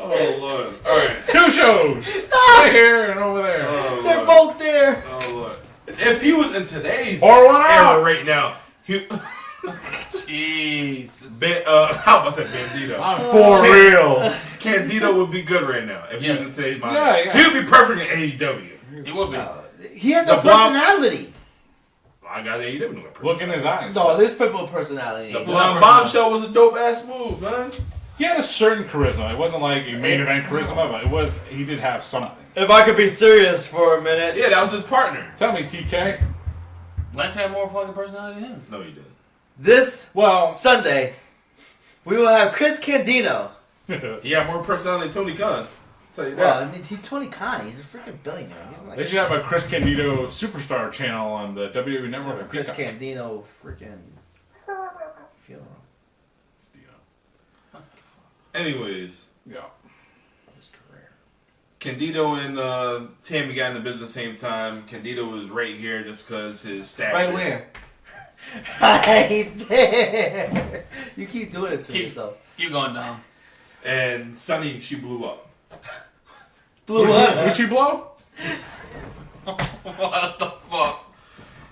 oh lord. Alright. Two shows. Right here and over there. Oh, They're Lord. both there. Oh lord. If he was in today's Pour one era out. right now, he Jesus. how about that Bandito? I'm for real. Candido would be good right now if he was Yeah. in today's mind. Yeah, yeah. He would be perfect in AEW. It would be. He has no The blonde- personality. I got AEW no Look in his eyes. No, there's people with personality. The He Blonde Bombshell was a dope ass move, man. He had a certain charisma. It wasn't like a main event charisma, but it was. He did have something. If I could be serious for a minute. Yeah, that was his partner. Tell me, TK. Lance had more fucking personality than him. No, he didn't. This Well, Sunday, we will have Chris Candido. He had more personality than Tony Khan. Tell you that. Well, I mean, he's Tony Khan. He's a freaking billionaire. He's like they should have a Chris Candido Superstar channel on the WWE Network. and Chris Peacock. Candido freaking funeral. Anyways, Yeah. His career. Candido and Tammy got in the business at the same time. Candido was right here just because his stature. Right where? Right there. You keep doing it to Keep- yourself. Keep going down. And Sunny, she blew up. Blew up. Would you blow? What the fuck?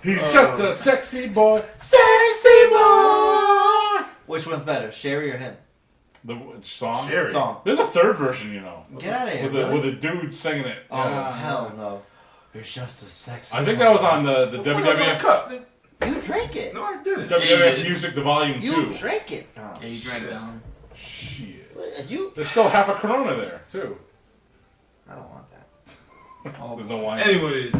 He's just a sexy boy. Sexy boy. Which one's better, Sherry or him? The song. Sherry. Song. There's a third version, you know, Get out of here. with really? a dude singing it. Oh Yeah. hell no! It's just a sexy. I think that was on the Fuck, I got a WWF cup. You drank it. No, I didn't. Yeah, you WWF did. Music, the Volume You 2. drank it. Oh, Yeah, you drank shit. down. Shit. You. There's still half a Corona there too. I don't want that. Oh, There's no wine. Anyways,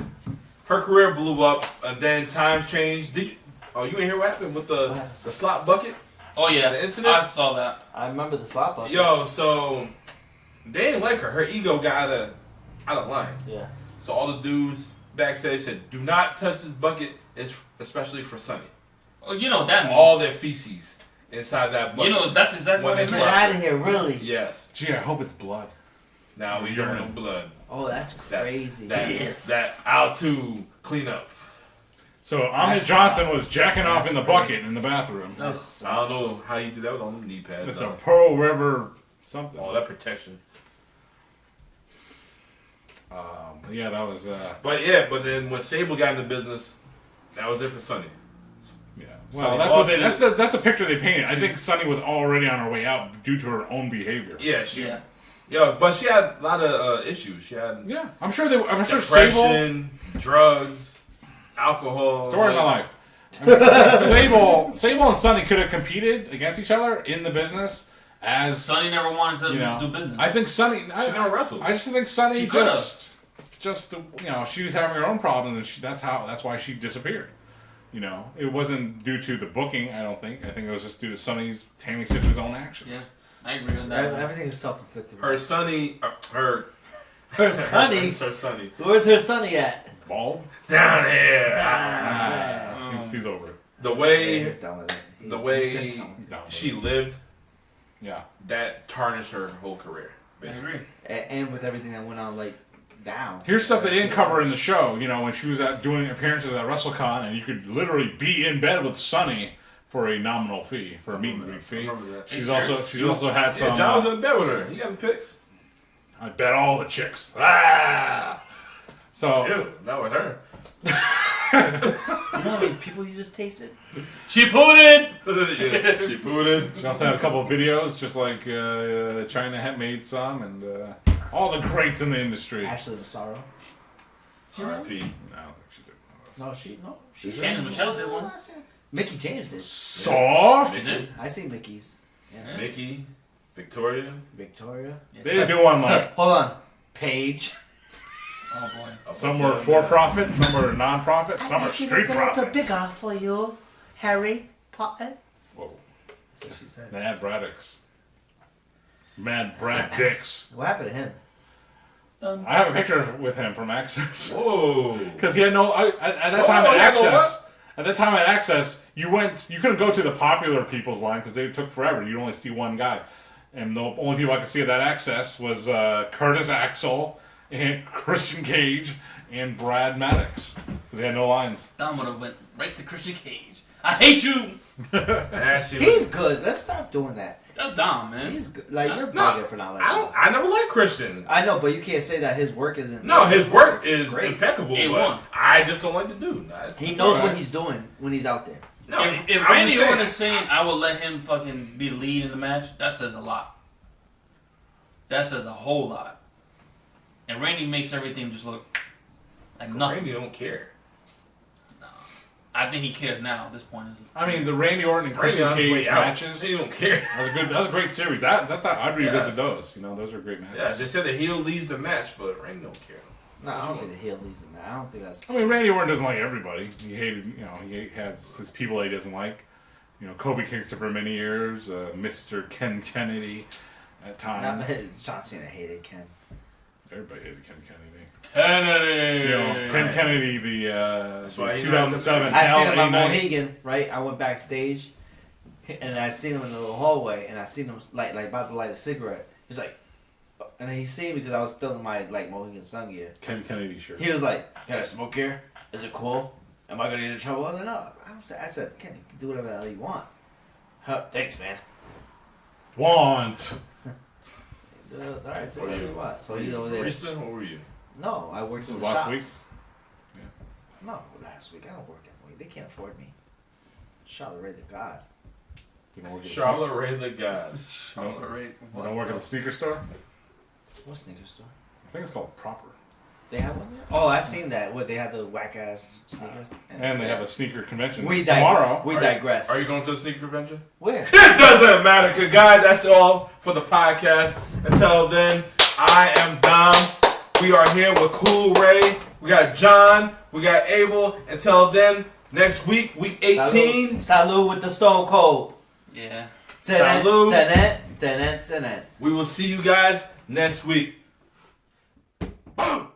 her career blew up, and then times changed. Did you? Oh, you didn't hear what happened with the slot bucket? oh yeah, The incident? I saw that. I remember the slap bucket. Yo, so they didn't like her. Her ego got out of line. Yeah. So all the dudes backstage said, "Do not touch this bucket. It's especially for Sunny. Oh, you know that. All means. their feces inside that You bucket." know that's exactly When what I they Get meant. slap. out of here, really? Yes. Gee, I hope it's blood. Now we don't know blood. Oh, that's That, crazy. That aisle 2 cleanup. So Ahmed That's- Johnson was jacking off that's in the bucket in the bathroom. That I sucks. don't know how you do that with all them knee pads. It's a though. Pearl River something. All that protection. Yeah, that was. But then when Sable got in the business, that was it for Sunny. Yeah. Sonny Well, that's what they. lost That's the picture they painted. I think Sunny was already on her way out due to her own behavior. Yeah, Yeah. but she had a lot of issues. She had Yeah, I'm sure Sable. depression, drugs, alcohol. Story of my life. Sable and Sunny could have competed against each other in the business as Sonny never wanted to you know. do business. I think Sunny. She never wrestled. I just think Sunny She could've. just you know, she was having her own problems, and that's why she disappeared. You know, it wasn't due to the booking. I don't think. I think it was just due to Sunny's Tammy Stitch's own actions. yeah, I agree with that. Everything is self-inflicted. Her Sunny, her Sonny. her Sunny Where's her Sonny at? Bald. down here. He's over it. The way He's done with it. the way He's down with she it. lived, Yeah. that tarnished her whole career. I Basically. agree. And with everything that went on, like down. Here's stuff they didn't cover in the show. You know, when she was doing appearances at WrestleCon, and you could literally be in bed with Sunny for a nominal fee, for a meet and greet fee. She's also had some. Yeah, John was in bed with her. You got the pics? I bet all the chicks. Ah! So. Ew, not with her. You know how many people you just tasted? She put it. Yeah, she pooed in. She also had a couple of videos, just like China had made some, and all the greats in the industry. Ashley Massaro. R.I.P. No, I don't think she did. No, she. Candace Michelle did one. Mickey James did. Soft. She did. I see Mickey's. Yeah. Mickey, Victoria. Victoria. They didn't do one like. Hold on. Paige. Oh boy. Some were for profit, some were non-profit, some are street profits. bigger for you, Harry Potter. Whoa. That's what she said. Mad Braddocks. Mad Brad Dicks. What happened to him? I have a picture with him from Access. Whoa. Because he had no at that time at Access. At that time at Access, you couldn't go to the popular people's line because they took forever. You'd only see one guy, and the only people I could see at that Access was Curtis Axel and Christian Cage and Brad Maddox because they had no lines. Dom would have went right to Christian Cage. I hate you. He's good. Let's stop doing that. That's Dom, man. He's good. Like you're No, bugging for not liking him. I never liked Christian. I know, but you can't say that his work isn't. No, his work is great. impeccable, A1. but I just don't like the dude. He knows what he's doing when he's out there. No, If I'm Randy just saying. Orton is saying I will let him fucking be the lead in the match, that says a lot. That says a whole lot. And Randy makes everything just look like nothing. Randy don't care. I think he cares now at this point. I mean, the Randy Orton and Randy Christian on his Cage way out. matches. He don't care. That was a great series. That's how I'd revisit Yes. those. You know, those are great matches. Yeah, they said the heel leads the match, but Randy don't care. No, I don't think the heel leads him. I don't think that's. I mean, Randy Orton doesn't like everybody. He hated, he has his people that he doesn't like. You know, Kobe Kingston for many years, Mr. Ken Kennedy at times. John Cena hated Ken. Everybody hated Ken Kennedy. Kennedy. You know, Ken Kennedy, the why he 2007 I seen him LA on night. Mohegan, right? I went backstage, and I seen him in the little hallway, and I seen him like about to light a cigarette. He's like, and he seen me because I was still in my like Mohegan Sun gear. Ken Kennedy shirt. He was like, "Can I smoke here? Is it cool? Am I gonna get in trouble?" I was like, "No." I said, "Ken, you can do whatever the hell you want." Thanks, man. Want. All right, do Were whatever you- you want. So he's over there. Barista? What were you? No, I worked in This the was last shops. week? No, last week. I don't work at Mohegan. They can't afford me. Charlotte Ray the God. You don't work at the Charlotte Ray the God. No. You don't work at the sneaker store? What sneaker store? I think it's called Proper. They have one there? Oh, I've seen that. What, they have the whack ass sneakers? And they have a sneaker convention We tomorrow. We digress. Are you going to a sneaker convention? Where? It doesn't matter, good guys. That's all for the podcast. Until then, I am Dom. We are here with Cool Ray. We got John. We got Abel. Until then, next week, week 18. Salud with the Stone Cold. Yeah. Salud. Tenet. We will see you guys next week. Boom.